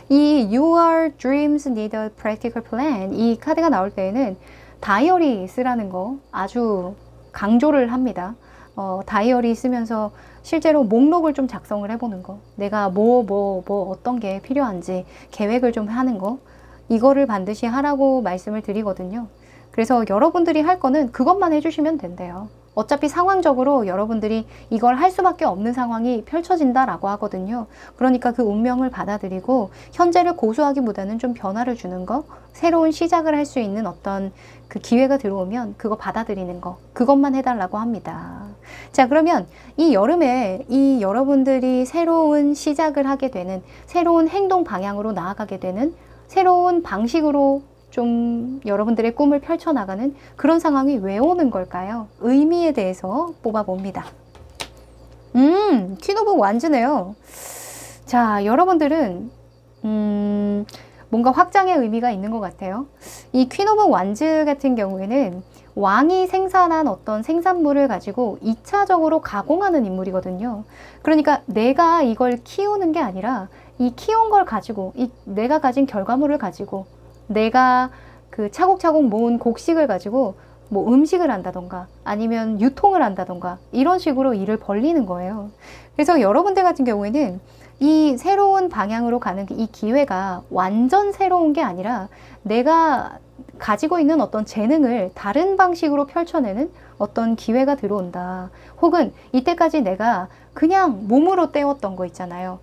이 Your dreams need a practical plan, 이 카드가 나올 때에는 다이어리 쓰라는 거 아주 강조를 합니다. 다이어리 쓰면서 실제로 목록을 좀 작성을 해보는 거, 내가 어떤 게 필요한지 계획을 좀 하는 거, 이거를 반드시 하라고 말씀을 드리거든요. 그래서 여러분들이 할 거는 그것만 해주시면 된대요. 어차피 상황적으로 여러분들이 이걸 할 수밖에 없는 상황이 펼쳐진다라고 하거든요. 그러니까 그 운명을 받아들이고 현재를 고수하기보다는 좀 변화를 주는 거, 새로운 시작을 할 수 있는 어떤 그 기회가 들어오면 그거 받아들이는 거, 그것만 해달라고 합니다. 자, 그러면 이 여름에 이 여러분들이 새로운 시작을 하게 되는, 새로운 행동 방향으로 나아가게 되는, 새로운 방식으로 좀 여러분들의 꿈을 펼쳐나가는 그런 상황이 왜 오는 걸까요? 의미에 대해서 뽑아봅니다. 퀸 오브 완즈네요. 자, 여러분들은 뭔가 확장의 의미가 있는 것 같아요. 이 퀸 오브 완즈 같은 경우에는 왕이 생산한 어떤 생산물을 가지고 2차적으로 가공하는 인물이거든요. 그러니까 내가 이걸 키우는 게 아니라 이 키운 걸 가지고, 내가 가진 결과물을 가지고, 내가 그 차곡차곡 모은 곡식을 가지고 뭐 음식을 한다던가 아니면 유통을 한다던가 이런 식으로 일을 벌리는 거예요. 그래서 여러분들 같은 경우에는 이 새로운 방향으로 가는 이 기회가 완전 새로운 게 아니라 내가 가지고 있는 어떤 재능을 다른 방식으로 펼쳐내는 어떤 기회가 들어온다. 혹은 이때까지 내가 그냥 몸으로 때웠던 거 있잖아요.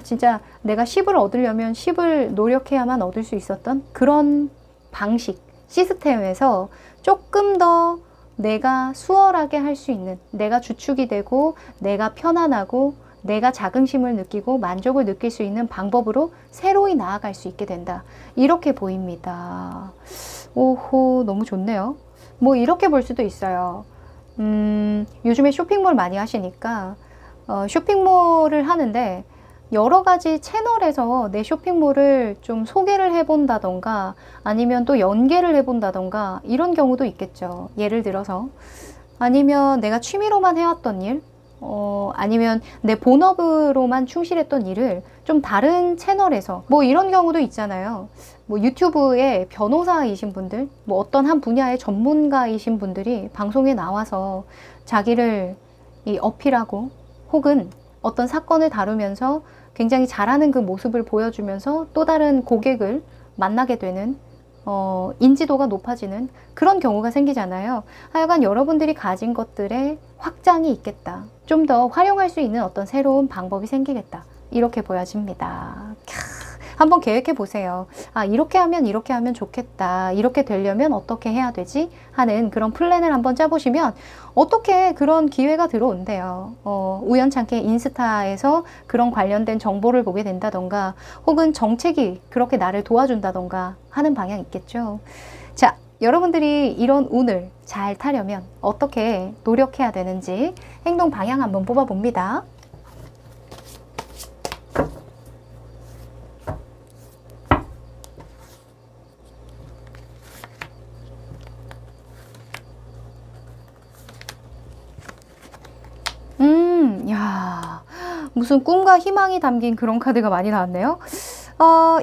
진짜 내가 10을 얻으려면 10을 노력해야만 얻을 수 있었던 그런 방식, 시스템에서 조금 더 내가 수월하게 할 수 있는, 내가 주축이 되고 내가 편안하고 내가 자긍심을 느끼고 만족을 느낄 수 있는 방법으로 새로이 나아갈 수 있게 된다. 이렇게 보입니다. 오호, 너무 좋네요. 뭐 이렇게 볼 수도 있어요. 요즘에 쇼핑몰 많이 하시니까 쇼핑몰을 하는데 여러 가지 채널에서 내 쇼핑몰을 좀 소개를 해본다던가 아니면 또 연계를 해본다던가 이런 경우도 있겠죠. 예를 들어서 아니면 내가 취미로만 해왔던 일, 아니면 내 본업으로만 충실했던 일을 좀 다른 채널에서, 뭐 이런 경우도 있잖아요. 뭐 유튜브에 변호사이신 분들, 뭐 어떤 한 분야의 전문가이신 분들이 방송에 나와서 자기를 어필하고, 혹은 어떤 사건을 다루면서 굉장히 잘하는 그 모습을 보여주면서 또 다른 고객을 만나게 되는 인지도가 높아지는 그런 경우가 생기잖아요. 하여간 여러분들이 가진 것들의 확장이 있겠다. 좀 더 활용할 수 있는 어떤 새로운 방법이 생기겠다. 이렇게 보여집니다. 한번 계획해 보세요. 아, 이렇게 하면 좋겠다. 이렇게 되려면 어떻게 해야 되지? 하는 그런 플랜을 한번 짜보시면 어떻게 그런 기회가 들어온대요. 우연찮게 인스타에서 그런 관련된 정보를 보게 된다던가 혹은 정책이 그렇게 나를 도와준다던가 하는 방향이 있겠죠. 자, 여러분들이 이런 운을 잘 타려면 어떻게 노력해야 되는지 행동 방향 한번 뽑아봅니다. 야, 무슨 꿈과 희망이 담긴 그런 카드가 많이 나왔네요.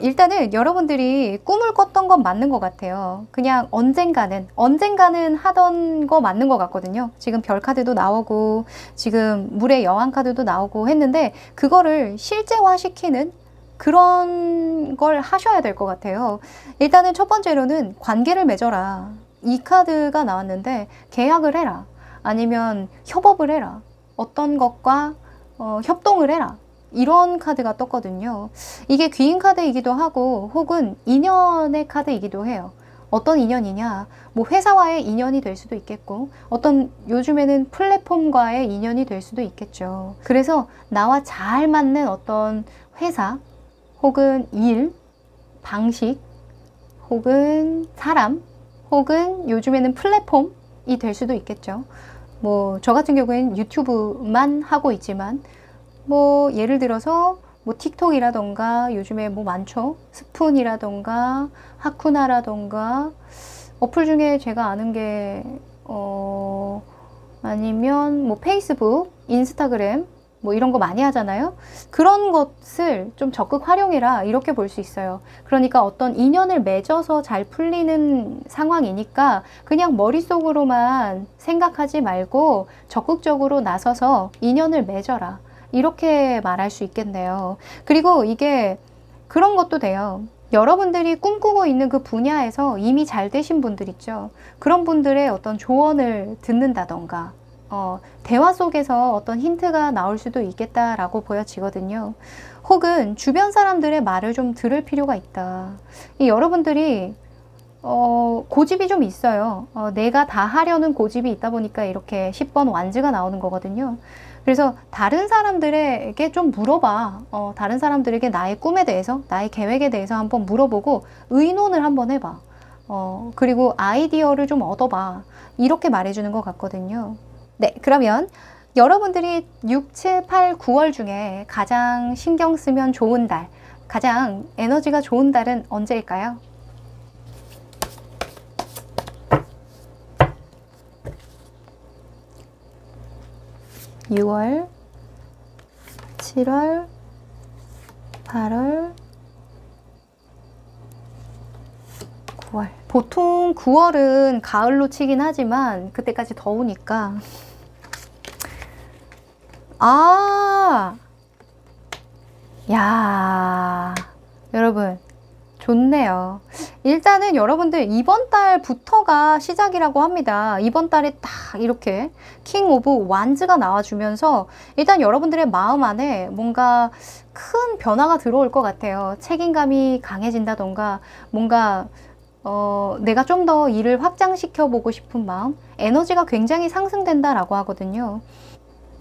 일단은 여러분들이 꿈을 꿨던 건 맞는 것 같아요. 그냥 언젠가는 하던 거 맞는 것 같거든요. 지금 별 카드도 나오고, 지금 물의 여왕 카드도 나오고 했는데, 그거를 실제화시키는 그런 걸 하셔야 될 것 같아요. 일단은 첫 번째로는 관계를 맺어라. 이 카드가 나왔는데, 계약을 해라. 아니면 협업을 해라. 어떤 것과 협동을 해라. 이런 카드가 떴거든요. 이게 귀인 카드이기도 하고 혹은 인연의 카드이기도 해요. 어떤 인연이냐? 뭐 회사와의 인연이 될 수도 있겠고 어떤 요즘에는 플랫폼과의 인연이 될 수도 있겠죠. 그래서 나와 잘 맞는 어떤 회사 혹은 일, 방식 혹은 사람 혹은 요즘에는 플랫폼이 될 수도 있겠죠. 뭐 저 같은 경우에는 유튜브만 하고 있지만 뭐 예를 들어서 뭐 틱톡이라던가 요즘에 뭐 많죠. 스푼이라던가 하쿠나라던가 어플 중에 제가 아는 게 아니면 뭐 페이스북, 인스타그램 뭐 이런 거 많이 하잖아요. 그런 것을 좀 적극 활용해라 이렇게 볼 수 있어요. 그러니까 어떤 인연을 맺어서 잘 풀리는 상황이니까 그냥 머릿속으로만 생각하지 말고 적극적으로 나서서 인연을 맺어라. 이렇게 말할 수 있겠네요. 그리고 이게 그런 것도 돼요. 여러분들이 꿈꾸고 있는 그 분야에서 이미 잘 되신 분들 있죠. 그런 분들의 어떤 조언을 듣는다던가 대화 속에서 어떤 힌트가 나올 수도 있겠다라고 보여지거든요. 혹은 주변 사람들의 말을 좀 들을 필요가 있다. 여러분들이 고집이 좀 있어요. 내가 다 하려는 고집이 있다 보니까 이렇게 10번 완즈가 나오는 거거든요. 그래서 다른 사람들에게 좀 물어봐. 다른 사람들에게 나의 꿈에 대해서, 나의 계획에 대해서 한번 물어보고 의논을 한번 해봐. 그리고 아이디어를 좀 얻어봐. 이렇게 말해주는 것 같거든요. 네, 그러면 여러분들이 6, 7, 8, 9월 중에 가장 신경 쓰면 좋은 달, 가장 에너지가 좋은 달은 언제일까요? (6월) (7월) (8월) (9월) 보통 9월은 가을로 치긴 하지만 그때까지 더우니까 야, 여러분 좋네요. 일단은 여러분들 이번 달부터가 시작이라고 합니다. 이번 달에 딱 이렇게 킹 오브 완즈가 나와주면서 일단 여러분들의 마음 안에 뭔가 큰 변화가 들어올 것 같아요. 책임감이 강해진다던가 뭔가 내가 좀 더 일을 확장시켜 보고 싶은 마음, 에너지가 굉장히 상승된다라고 하거든요.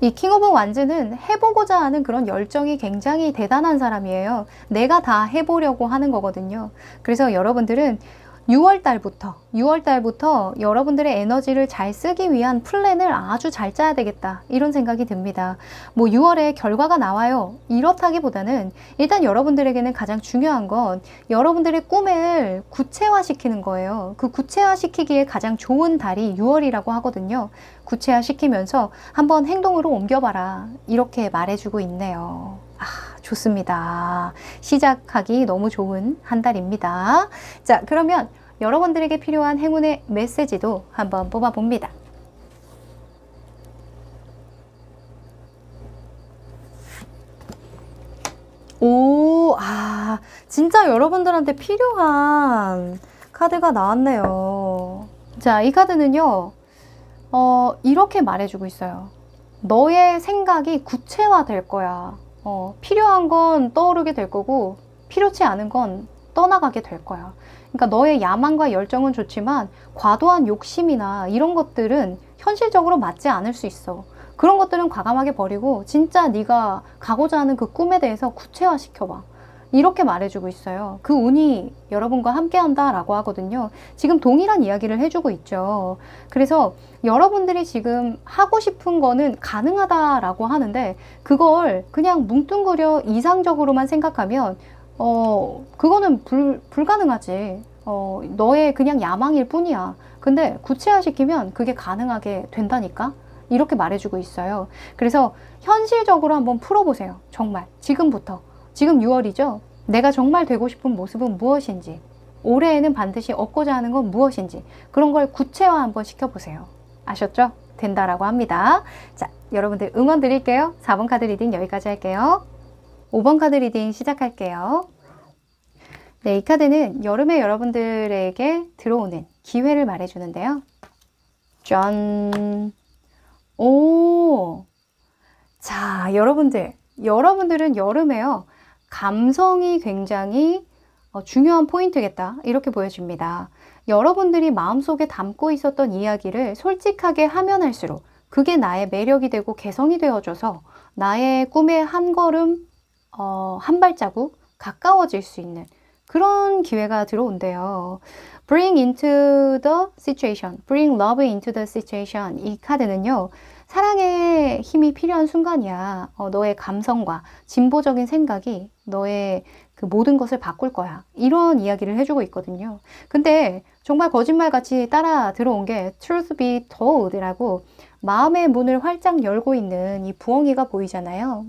이 킹 오브 완즈는 해보고자 하는 그런 열정이 굉장히 대단한 사람이에요. 내가 다 해보려고 하는 거거든요. 그래서 여러분들은 6월 달부터 여러분들의 에너지를 잘 쓰기 위한 플랜을 아주 잘 짜야 되겠다. 이런 생각이 듭니다. 뭐 6월에 결과가 나와요. 이렇다기보다는 일단 여러분들에게는 가장 중요한 건 여러분들의 꿈을 구체화시키는 거예요. 그 구체화시키기에 가장 좋은 달이 6월이라고 하거든요. 구체화시키면서 한번 행동으로 옮겨봐라. 이렇게 말해주고 있네요. 좋습니다. 시작하기 너무 좋은 한 달입니다. 자, 그러면 여러분들에게 필요한 행운의 메시지도 한번 뽑아봅니다. 진짜 여러분들한테 필요한 카드가 나왔네요. 자, 이 카드는요, 이렇게 말해주고 있어요. 너의 생각이 구체화될 거야. 필요한 건 떠오르게 될 거고, 필요치 않은 건 떠나가게 될 거야. 그러니까 너의 야망과 열정은 좋지만, 과도한 욕심이나 이런 것들은 현실적으로 맞지 않을 수 있어. 그런 것들은 과감하게 버리고, 진짜 네가 가고자 하는 그 꿈에 대해서 구체화 시켜봐. 이렇게 말해주고 있어요. 그 운이 여러분과 함께 한다라고 하거든요. 지금 동일한 이야기를 해주고 있죠. 그래서 여러분들이 지금 하고 싶은 거는 가능하다라고 하는데, 그걸 그냥 뭉뚱그려 이상적으로만 생각하면 그거는 불가능하지. 너의 그냥 야망일 뿐이야. 근데 구체화시키면 그게 가능하게 된다니까? 이렇게 말해주고 있어요. 그래서 현실적으로 한번 풀어보세요. 정말 지금부터. 지금 6월이죠? 내가 정말 되고 싶은 모습은 무엇인지, 올해에는 반드시 얻고자 하는 건 무엇인지, 그런 걸 구체화 한번 시켜보세요. 아셨죠? 된다라고 합니다. 자, 여러분들 응원 드릴게요. 4번 카드 리딩 여기까지 할게요. 5번 카드 리딩 시작할게요. 네, 이 카드는 여름에 여러분들에게 들어오는 기회를 말해주는데요. 짠! 오! 자, 여러분들은 여름에요. 감성이 굉장히 중요한 포인트겠다. 이렇게 보여집니다. 여러분들이 마음속에 담고 있었던 이야기를 솔직하게 하면 할수록 그게 나의 매력이 되고 개성이 되어줘서 나의 꿈에 한 걸음, 한 발자국 가까워질 수 있는 그런 기회가 들어온대요. Bring into the situation, bring love into the situation. 이 카드는요. 사랑의 힘이 필요한 순간이야. 너의 감성과 진보적인 생각이 너의 그 모든 것을 바꿀 거야. 이런 이야기를 해주고 있거든요. 근데 정말 거짓말같이 따라 들어온 게 Truth be told라고 마음의 문을 활짝 열고 있는 이 부엉이가 보이잖아요.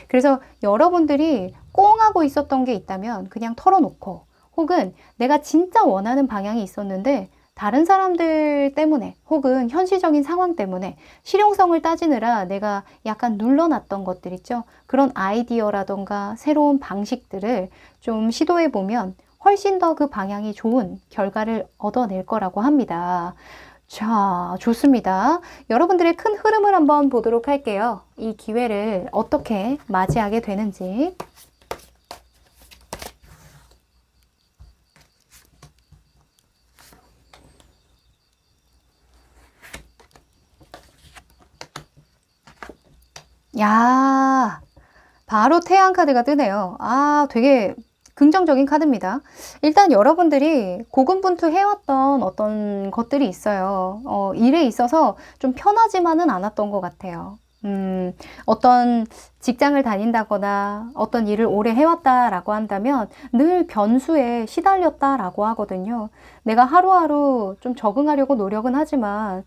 그래서 여러분들이 꽁 하고 있었던 게 있다면 그냥 털어놓고, 혹은 내가 진짜 원하는 방향이 있었는데 다른 사람들 때문에 혹은 현실적인 상황 때문에 실용성을 따지느라 내가 약간 눌러놨던 것들 있죠. 그런 아이디어라던가 새로운 방식들을 좀 시도해보면 훨씬 더 그 방향이 좋은 결과를 얻어낼 거라고 합니다. 자, 좋습니다. 여러분들의 큰 흐름을 한번 보도록 할게요. 이 기회를 어떻게 맞이하게 되는지. 야, 바로 태양 카드가 뜨네요. 아, 되게 긍정적인 카드입니다. 일단 여러분들이 고군분투해왔던 어떤 것들이 있어요. 일에 있어서 좀 편하지만은 않았던 것 같아요. 어떤 직장을 다닌다거나 어떤 일을 오래 해왔다라고 한다면 늘 변수에 시달렸다라고 하거든요. 내가 하루하루 좀 적응하려고 노력은 하지만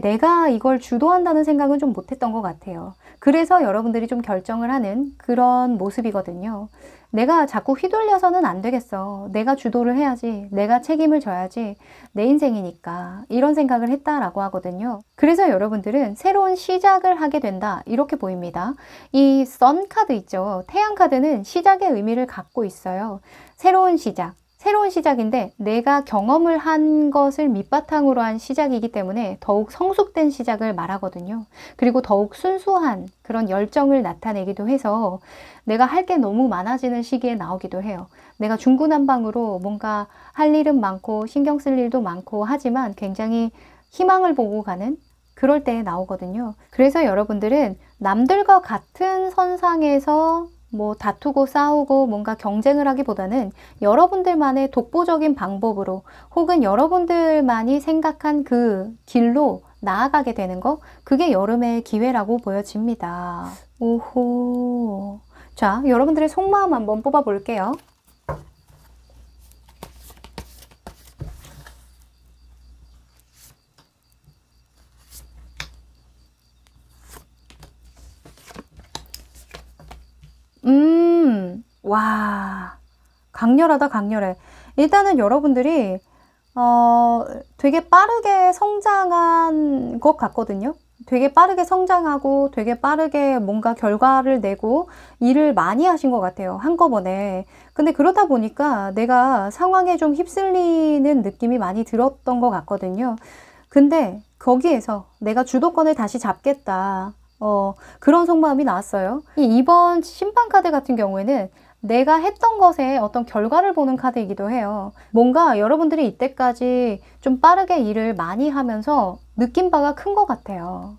내가 이걸 주도한다는 생각은 좀 못했던 것 같아요. 그래서 여러분들이 좀 결정을 하는 그런 모습이거든요. 내가 자꾸 휘둘려서는 안 되겠어. 내가 주도를 해야지. 내가 책임을 져야지. 내 인생이니까. 이런 생각을 했다라고 하거든요. 그래서 여러분들은 새로운 시작을 하게 된다. 이렇게 보입니다. 이 선 카드 있죠. 태양 카드는 시작의 의미를 갖고 있어요. 새로운 시작. 새로운 시작인데 내가 경험을 한 것을 밑바탕으로 한 시작이기 때문에 더욱 성숙된 시작을 말하거든요. 그리고 더욱 순수한 그런 열정을 나타내기도 해서 내가 할 게 너무 많아지는 시기에 나오기도 해요. 내가 중구난방으로 뭔가 할 일은 많고 신경 쓸 일도 많고 하지만 굉장히 희망을 보고 가는 그럴 때 나오거든요. 그래서 여러분들은 남들과 같은 선상에서 뭐 다투고 싸우고 뭔가 경쟁을 하기보다는 여러분들만의 독보적인 방법으로 혹은 여러분들만이 생각한 그 길로 나아가게 되는 거, 그게 여름의 기회라고 보여집니다. 오호. 자, 여러분들의 속마음 한번 뽑아 볼게요. 와, 강렬하다, 강렬해. 일단은 여러분들이 되게 빠르게 성장한 것 같거든요. 되게 빠르게 성장하고 되게 빠르게 뭔가 결과를 내고 일을 많이 하신 것 같아요. 한꺼번에. 근데 그러다 보니까 내가 상황에 좀 휩쓸리는 느낌이 많이 들었던 것 같거든요. 근데 거기에서 내가 주도권을 다시 잡겠다. 그런 속마음이 나왔어요. 이번 심판카드 같은 경우에는 내가 했던 것에 어떤 결과를 보는 카드이기도 해요. 뭔가 여러분들이 이때까지 좀 빠르게 일을 많이 하면서 느낀 바가 큰 것 같아요.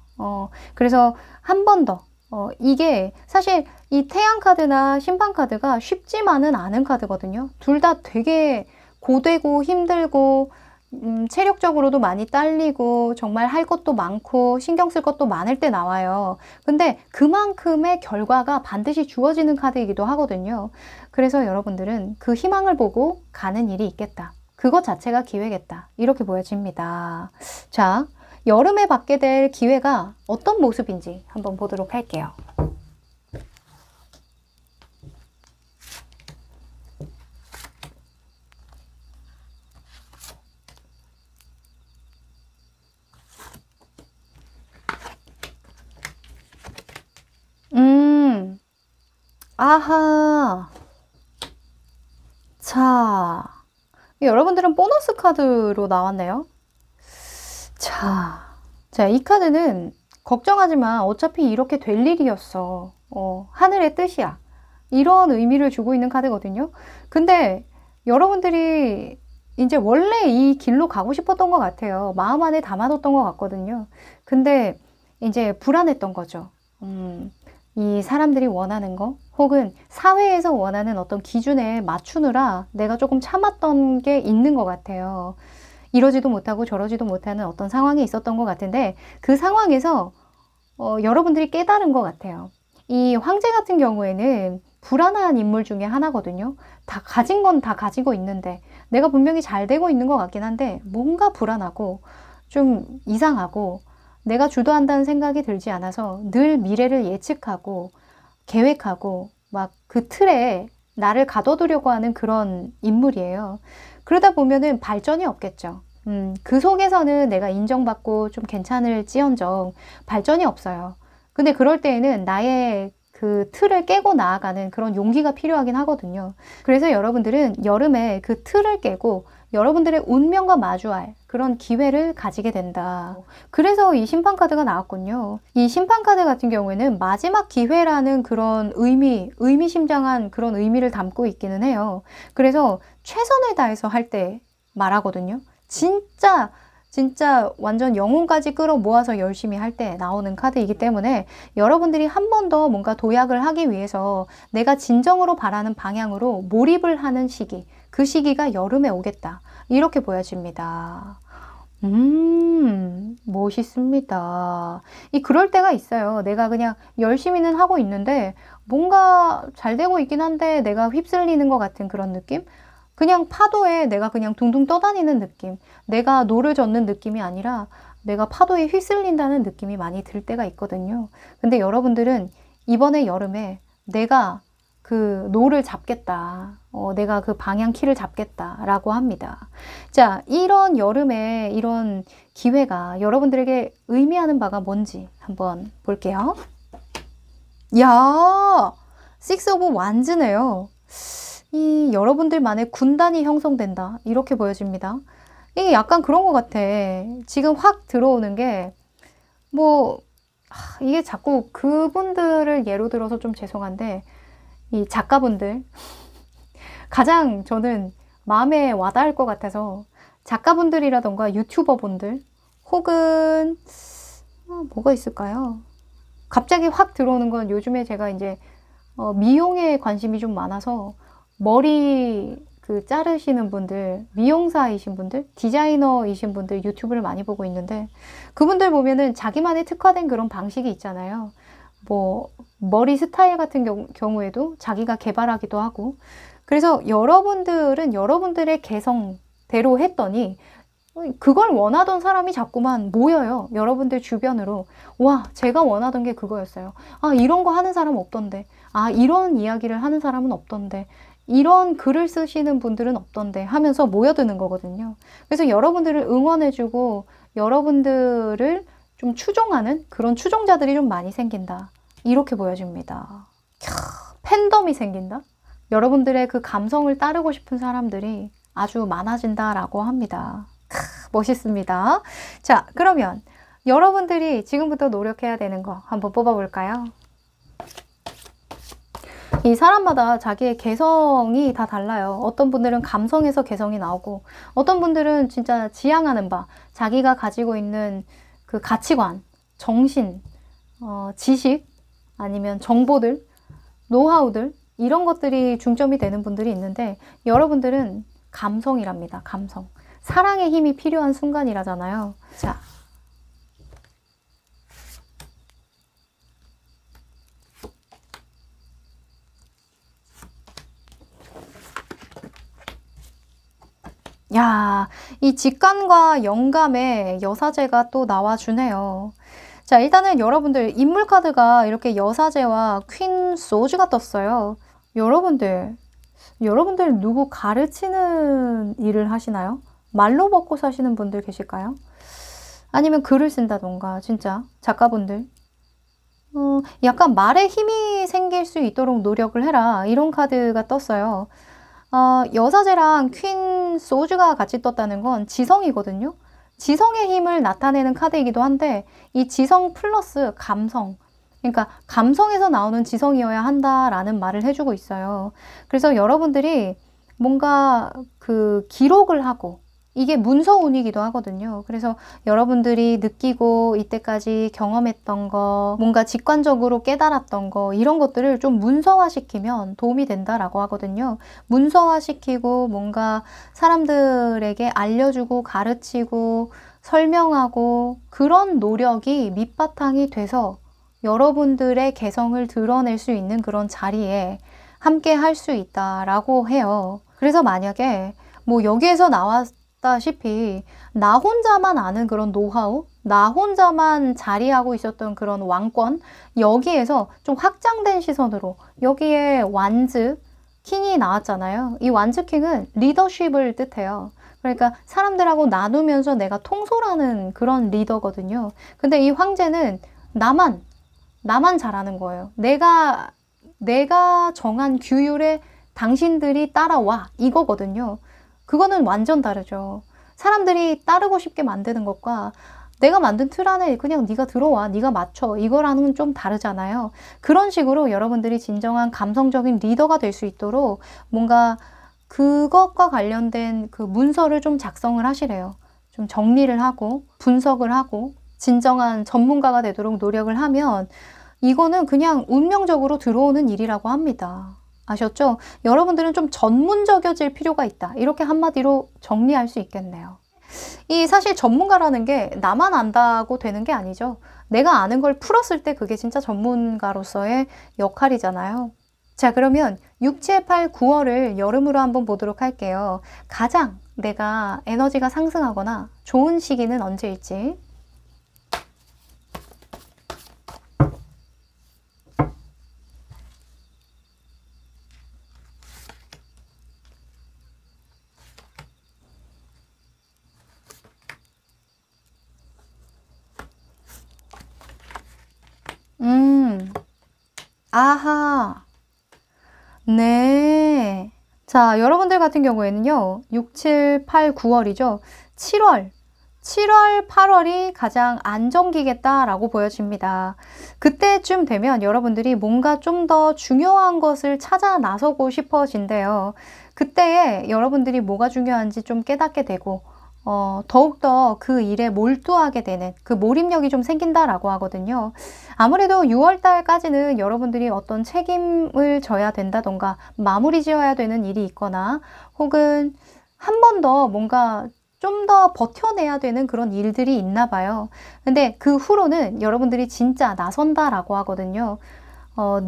그래서 한 번 더, 이게 사실 이 태양카드나 심판카드가 쉽지만은 않은 카드거든요. 둘 다 되게 고되고 힘들고, 체력적으로도 많이 딸리고 정말 할 것도 많고 신경 쓸 것도 많을 때 나와요. 근데 그만큼의 결과가 반드시 주어지는 카드이기도 하거든요. 그래서 여러분들은 그 희망을 보고 가는 일이 있겠다. 그것 자체가 기회겠다. 이렇게 보여집니다. 자, 여름에 받게 될 기회가 어떤 모습인지 한번 보도록 할게요. 아하. 자, 여러분들은 보너스 카드로 나왔네요. 자, 이 카드는 걱정하지 마. 어차피 이렇게 될 일이었어. 하늘의 뜻이야. 이런 의미를 주고 있는 카드거든요. 근데 여러분들이 이제 원래 이 길로 가고 싶었던 것 같아요. 마음 안에 담아뒀던 것 같거든요. 근데 이제 불안했던 거죠. 이 사람들이 원하는 거, 혹은 사회에서 원하는 어떤 기준에 맞추느라 내가 조금 참았던 게 있는 것 같아요. 이러지도 못하고 저러지도 못하는 어떤 상황이 있었던 것 같은데 그 상황에서 여러분들이 깨달은 것 같아요. 이 황제 같은 경우에는 불안한 인물 중에 하나거든요. 다 가진 건 다 가지고 있는데 내가 분명히 잘 되고 있는 것 같긴 한데 뭔가 불안하고 좀 이상하고 내가 주도한다는 생각이 들지 않아서 늘 미래를 예측하고 계획하고 막 그 틀에 나를 가둬두려고 하는 그런 인물이에요. 그러다 보면은 발전이 없겠죠. 그 속에서는 내가 인정받고 좀 괜찮을지언정 발전이 없어요. 근데 그럴 때에는 나의 그 틀을 깨고 나아가는 그런 용기가 필요하긴 하거든요. 그래서 여러분들은 여름에 그 틀을 깨고 여러분들의 운명과 마주할 그런 기회를 가지게 된다. 그래서 이 심판카드가 나왔군요. 이 심판카드 같은 경우에는 마지막 기회라는 그런 의미심장한 그런 의미를 담고 있기는 해요. 그래서 최선을 다해서 할 때 말하거든요. 진짜 완전 영혼까지 끌어모아서 열심히 할 때 나오는 카드이기 때문에 여러분들이 한 번 더 뭔가 도약을 하기 위해서 내가 진정으로 바라는 방향으로 몰입을 하는 시기, 그 시기가 여름에 오겠다. 이렇게 보여집니다. 멋있습니다. 그럴 때가 있어요. 내가 그냥 열심히는 하고 있는데 뭔가 잘 되고 있긴 한데 내가 휩쓸리는 것 같은 그런 느낌? 그냥 파도에 내가 그냥 둥둥 떠다니는 느낌. 내가 노를 젓는 느낌이 아니라 내가 파도에 휩쓸린다는 느낌이 많이 들 때가 있거든요. 근데 여러분들은 이번에 여름에 내가 그 노를 잡겠다. 내가 그 방향 키를 잡겠다라고 합니다. 자, 이런 여름에 이런 기회가 여러분들에게 의미하는 바가 뭔지 한번 볼게요. 야, 식스 오브 완즈네요. 이 여러분들만의 군단이 형성된다. 이렇게 보여집니다. 이게 약간 그런 것 같아. 지금 확 들어오는 게 이게 자꾸 그분들을 예로 들어서 좀 죄송한데 이 작가분들 가장 저는 마음에 와닿을 것 같아서 작가분들이라던가 유튜버분들 혹은 뭐가 있을까요? 갑자기 확 들어오는 건 요즘에 제가 이제 미용에 관심이 좀 많아서 머리 자르시는 분들, 미용사이신 분들, 디자이너이신 분들 유튜브를 많이 보고 있는데 그분들 보면은 자기만의 특화된 그런 방식이 있잖아요. 머리 스타일 같은 경우에도 자기가 개발하기도 하고 그래서 여러분들은 여러분들의 개성대로 했더니 그걸 원하던 사람이 자꾸만 모여요. 여러분들 주변으로. 와, 제가 원하던 게 그거였어요. 아, 이런 거 하는 사람 없던데. 아, 이런 이야기를 하는 사람은 없던데. 이런 글을 쓰시는 분들은 없던데 하면서 모여드는 거거든요. 그래서 여러분들을 응원해주고 여러분들을 좀 추종하는 그런 추종자들이 좀 많이 생긴다. 이렇게 보여집니다. 팬덤이 생긴다. 여러분들의 그 감성을 따르고 싶은 사람들이 아주 많아진다라고 합니다. 멋있습니다. 자, 그러면 여러분들이 지금부터 노력해야 되는 거 한번 뽑아볼까요? 이 사람마다 자기의 개성이 다 달라요. 어떤 분들은 감성에서 개성이 나오고 어떤 분들은 진짜 지향하는 바, 자기가 가지고 있는 그 가치관, 정신, 지식, 아니면 정보들, 노하우들 이런 것들이 중점이 되는 분들이 있는데 여러분들은 감성이랍니다. 감성. 사랑의 힘이 필요한 순간이라잖아요. 자, 야, 이 직관과 영감의 여사제가 또 나와주네요. 자, 일단은 여러분들 인물 카드가 이렇게 여사제와 퀸 소주가 떴어요. 여러분들 누구 가르치는 일을 하시나요? 말로 먹고 사시는 분들 계실까요? 아니면 글을 쓴다던가 진짜 작가분들 약간 말에 힘이 생길 수 있도록 노력을 해라 이런 카드가 떴어요. 여사제랑 퀸 소주가 같이 떴다는 건 지성이거든요. 지성의 힘을 나타내는 카드이기도 한데 이 지성 플러스 감성, 그러니까 감성에서 나오는 지성이어야 한다라는 말을 해주고 있어요. 그래서 여러분들이 뭔가 그 기록을 하고 이게 문서운이기도 하거든요. 그래서 여러분들이 느끼고 이때까지 경험했던 거, 뭔가 직관적으로 깨달았던 거 이런 것들을 좀 문서화시키면 도움이 된다라고 하거든요. 문서화시키고 뭔가 사람들에게 알려주고 가르치고 설명하고 그런 노력이 밑바탕이 돼서 여러분들의 개성을 드러낼 수 있는 그런 자리에 함께 할 수 있다라고 해요. 그래서 만약에 뭐 여기에서 나왔다시피 나 혼자만 아는 그런 노하우, 나 혼자만 자리하고 있었던 그런 왕권, 여기에서 좀 확장된 시선으로 여기에 완즈 킹이 나왔잖아요. 이 완즈 킹은 리더십을 뜻해요. 그러니까 사람들하고 나누면서 내가 통솔하는 그런 리더거든요. 근데 이 황제는 나만 잘하는 거예요. 내가 정한 규율에 당신들이 따라와 이거거든요. 그거는 완전 다르죠. 사람들이 따르고 싶게 만드는 것과 내가 만든 틀 안에 그냥 네가 들어와, 네가 맞춰 이거랑은 좀 다르잖아요. 그런 식으로 여러분들이 진정한 감성적인 리더가 될 수 있도록 뭔가 그것과 관련된 그 문서를 좀 작성을 하시래요. 좀 정리를 하고 분석을 하고 진정한 전문가가 되도록 노력을 하면 이거는 그냥 운명적으로 들어오는 일이라고 합니다. 아셨죠? 여러분들은 좀 전문적이어질 필요가 있다. 이렇게 한마디로 정리할 수 있겠네요. 이 사실 전문가라는 게 나만 안다고 되는 게 아니죠. 내가 아는 걸 풀었을 때 그게 진짜 전문가로서의 역할이잖아요. 자, 그러면 6, 7, 8, 9월을 여름으로 한번 보도록 할게요. 가장 내가 에너지가 상승하거나 좋은 시기는 언제일지. 아하. 네. 자, 여러분들 같은 경우에는요. 6, 7, 8, 9월이죠. 7월, 8월이 가장 안정기겠다라고 보여집니다. 그때쯤 되면 여러분들이 뭔가 좀 더 중요한 것을 찾아 나서고 싶어진대요. 그때에 여러분들이 뭐가 중요한지 좀 깨닫게 되고 더욱더 그 일에 몰두하게 되는 그 몰입력이 좀 생긴다라고 하거든요. 아무래도 6월 달까지는 여러분들이 어떤 책임을 져야 된다던가 마무리 지어야 되는 일이 있거나 혹은 한 번 더 뭔가 좀 더 버텨내야 되는 그런 일들이 있나 봐요. 근데 그 후로는 여러분들이 진짜 나선다라고 하거든요.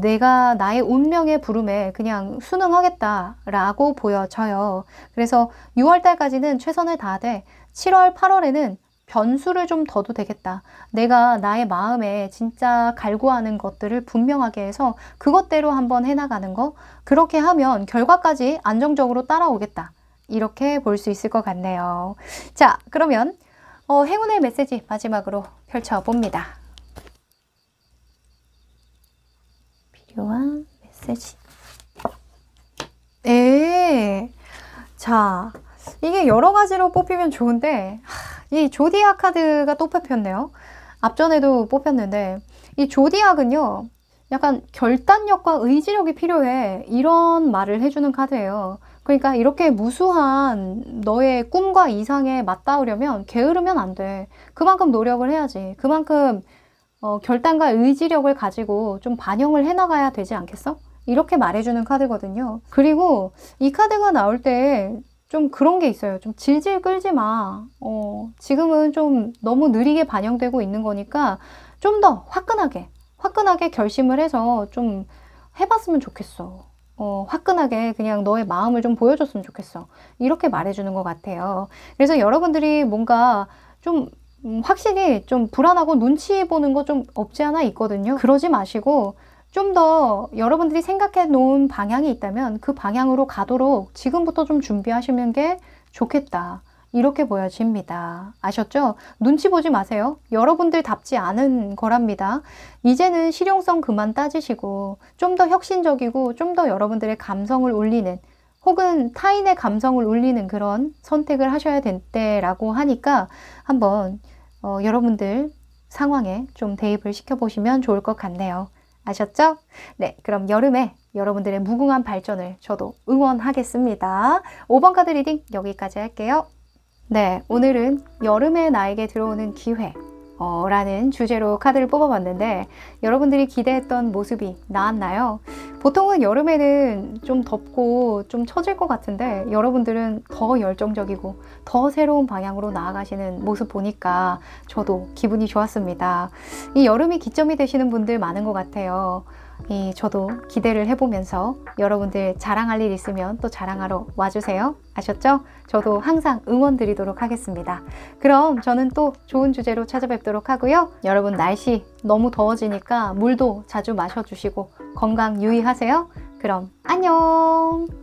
내가 나의 운명의 부름에 그냥 순응하겠다라고 보여져요. 그래서 6월 달까지는 최선을 다하되 7월, 8월에는 변수를 좀 둬도 되겠다. 내가 나의 마음에 진짜 갈구하는 것들을 분명하게 해서 그것대로 한번 해나가는 거. 그렇게 하면 결과까지 안정적으로 따라오겠다. 이렇게 볼 수 있을 것 같네요. 자, 그러면 행운의 메시지 마지막으로 펼쳐봅니다. 필요한 메시지. 네. 자, 이게 여러 가지로 뽑히면 좋은데 이 조디악 카드가 또 뽑혔네요. 앞전에도 뽑혔는데 이 조디악은요. 약간 결단력과 의지력이 필요해. 이런 말을 해주는 카드예요. 그러니까 이렇게 무수한 너의 꿈과 이상에 맞닿으려면 게으르면 안 돼. 그만큼 노력을 해야지. 그만큼 결단과 의지력을 가지고 좀 반영을 해나가야 되지 않겠어? 이렇게 말해주는 카드거든요. 그리고 이 카드가 나올 때 좀 그런 게 있어요. 좀 질질 끌지 마. 지금은 좀 너무 느리게 반영되고 있는 거니까 좀 더 화끈하게 결심을 해서 좀 해봤으면 좋겠어. 화끈하게 그냥 너의 마음을 좀 보여줬으면 좋겠어. 이렇게 말해주는 것 같아요. 그래서 여러분들이 뭔가 좀 확실히 좀 불안하고 눈치 보는 거 좀 없지 않아 있거든요. 그러지 마시고 좀 더 여러분들이 생각해 놓은 방향이 있다면 그 방향으로 가도록 지금부터 좀 준비하시는 게 좋겠다. 이렇게 보여집니다. 아셨죠? 눈치 보지 마세요. 여러분들답지 않은 거랍니다. 이제는 실용성 그만 따지시고 좀 더 혁신적이고 좀 더 여러분들의 감성을 울리는 혹은 타인의 감성을 울리는 그런 선택을 하셔야 될 때라고 하니까 한번 여러분들 상황에 좀 대입을 시켜보시면 좋을 것 같네요. 아셨죠? 네, 그럼 여름에 여러분들의 무궁한 발전을 저도 응원하겠습니다. 5번 카드 리딩 여기까지 할게요. 네, 오늘은 여름에 나에게 들어오는 기회 라는 주제로 카드를 뽑아봤는데 여러분들이 기대했던 모습이 나왔나요? 보통은 여름에는 좀 덥고 좀 처질 것 같은데 여러분들은 더 열정적이고 더 새로운 방향으로 나아가시는 모습 보니까 저도 기분이 좋았습니다. 이 여름이 기점이 되시는 분들 많은 것 같아요. 저도 기대를 해보면서 여러분들 자랑할 일 있으면 또 자랑하러 와주세요. 아셨죠? 저도 항상 응원 드리도록 하겠습니다. 그럼 저는 또 좋은 주제로 찾아뵙도록 하고요. 여러분 날씨 너무 더워지니까 물도 자주 마셔주시고 건강 유의하세요. 그럼 안녕!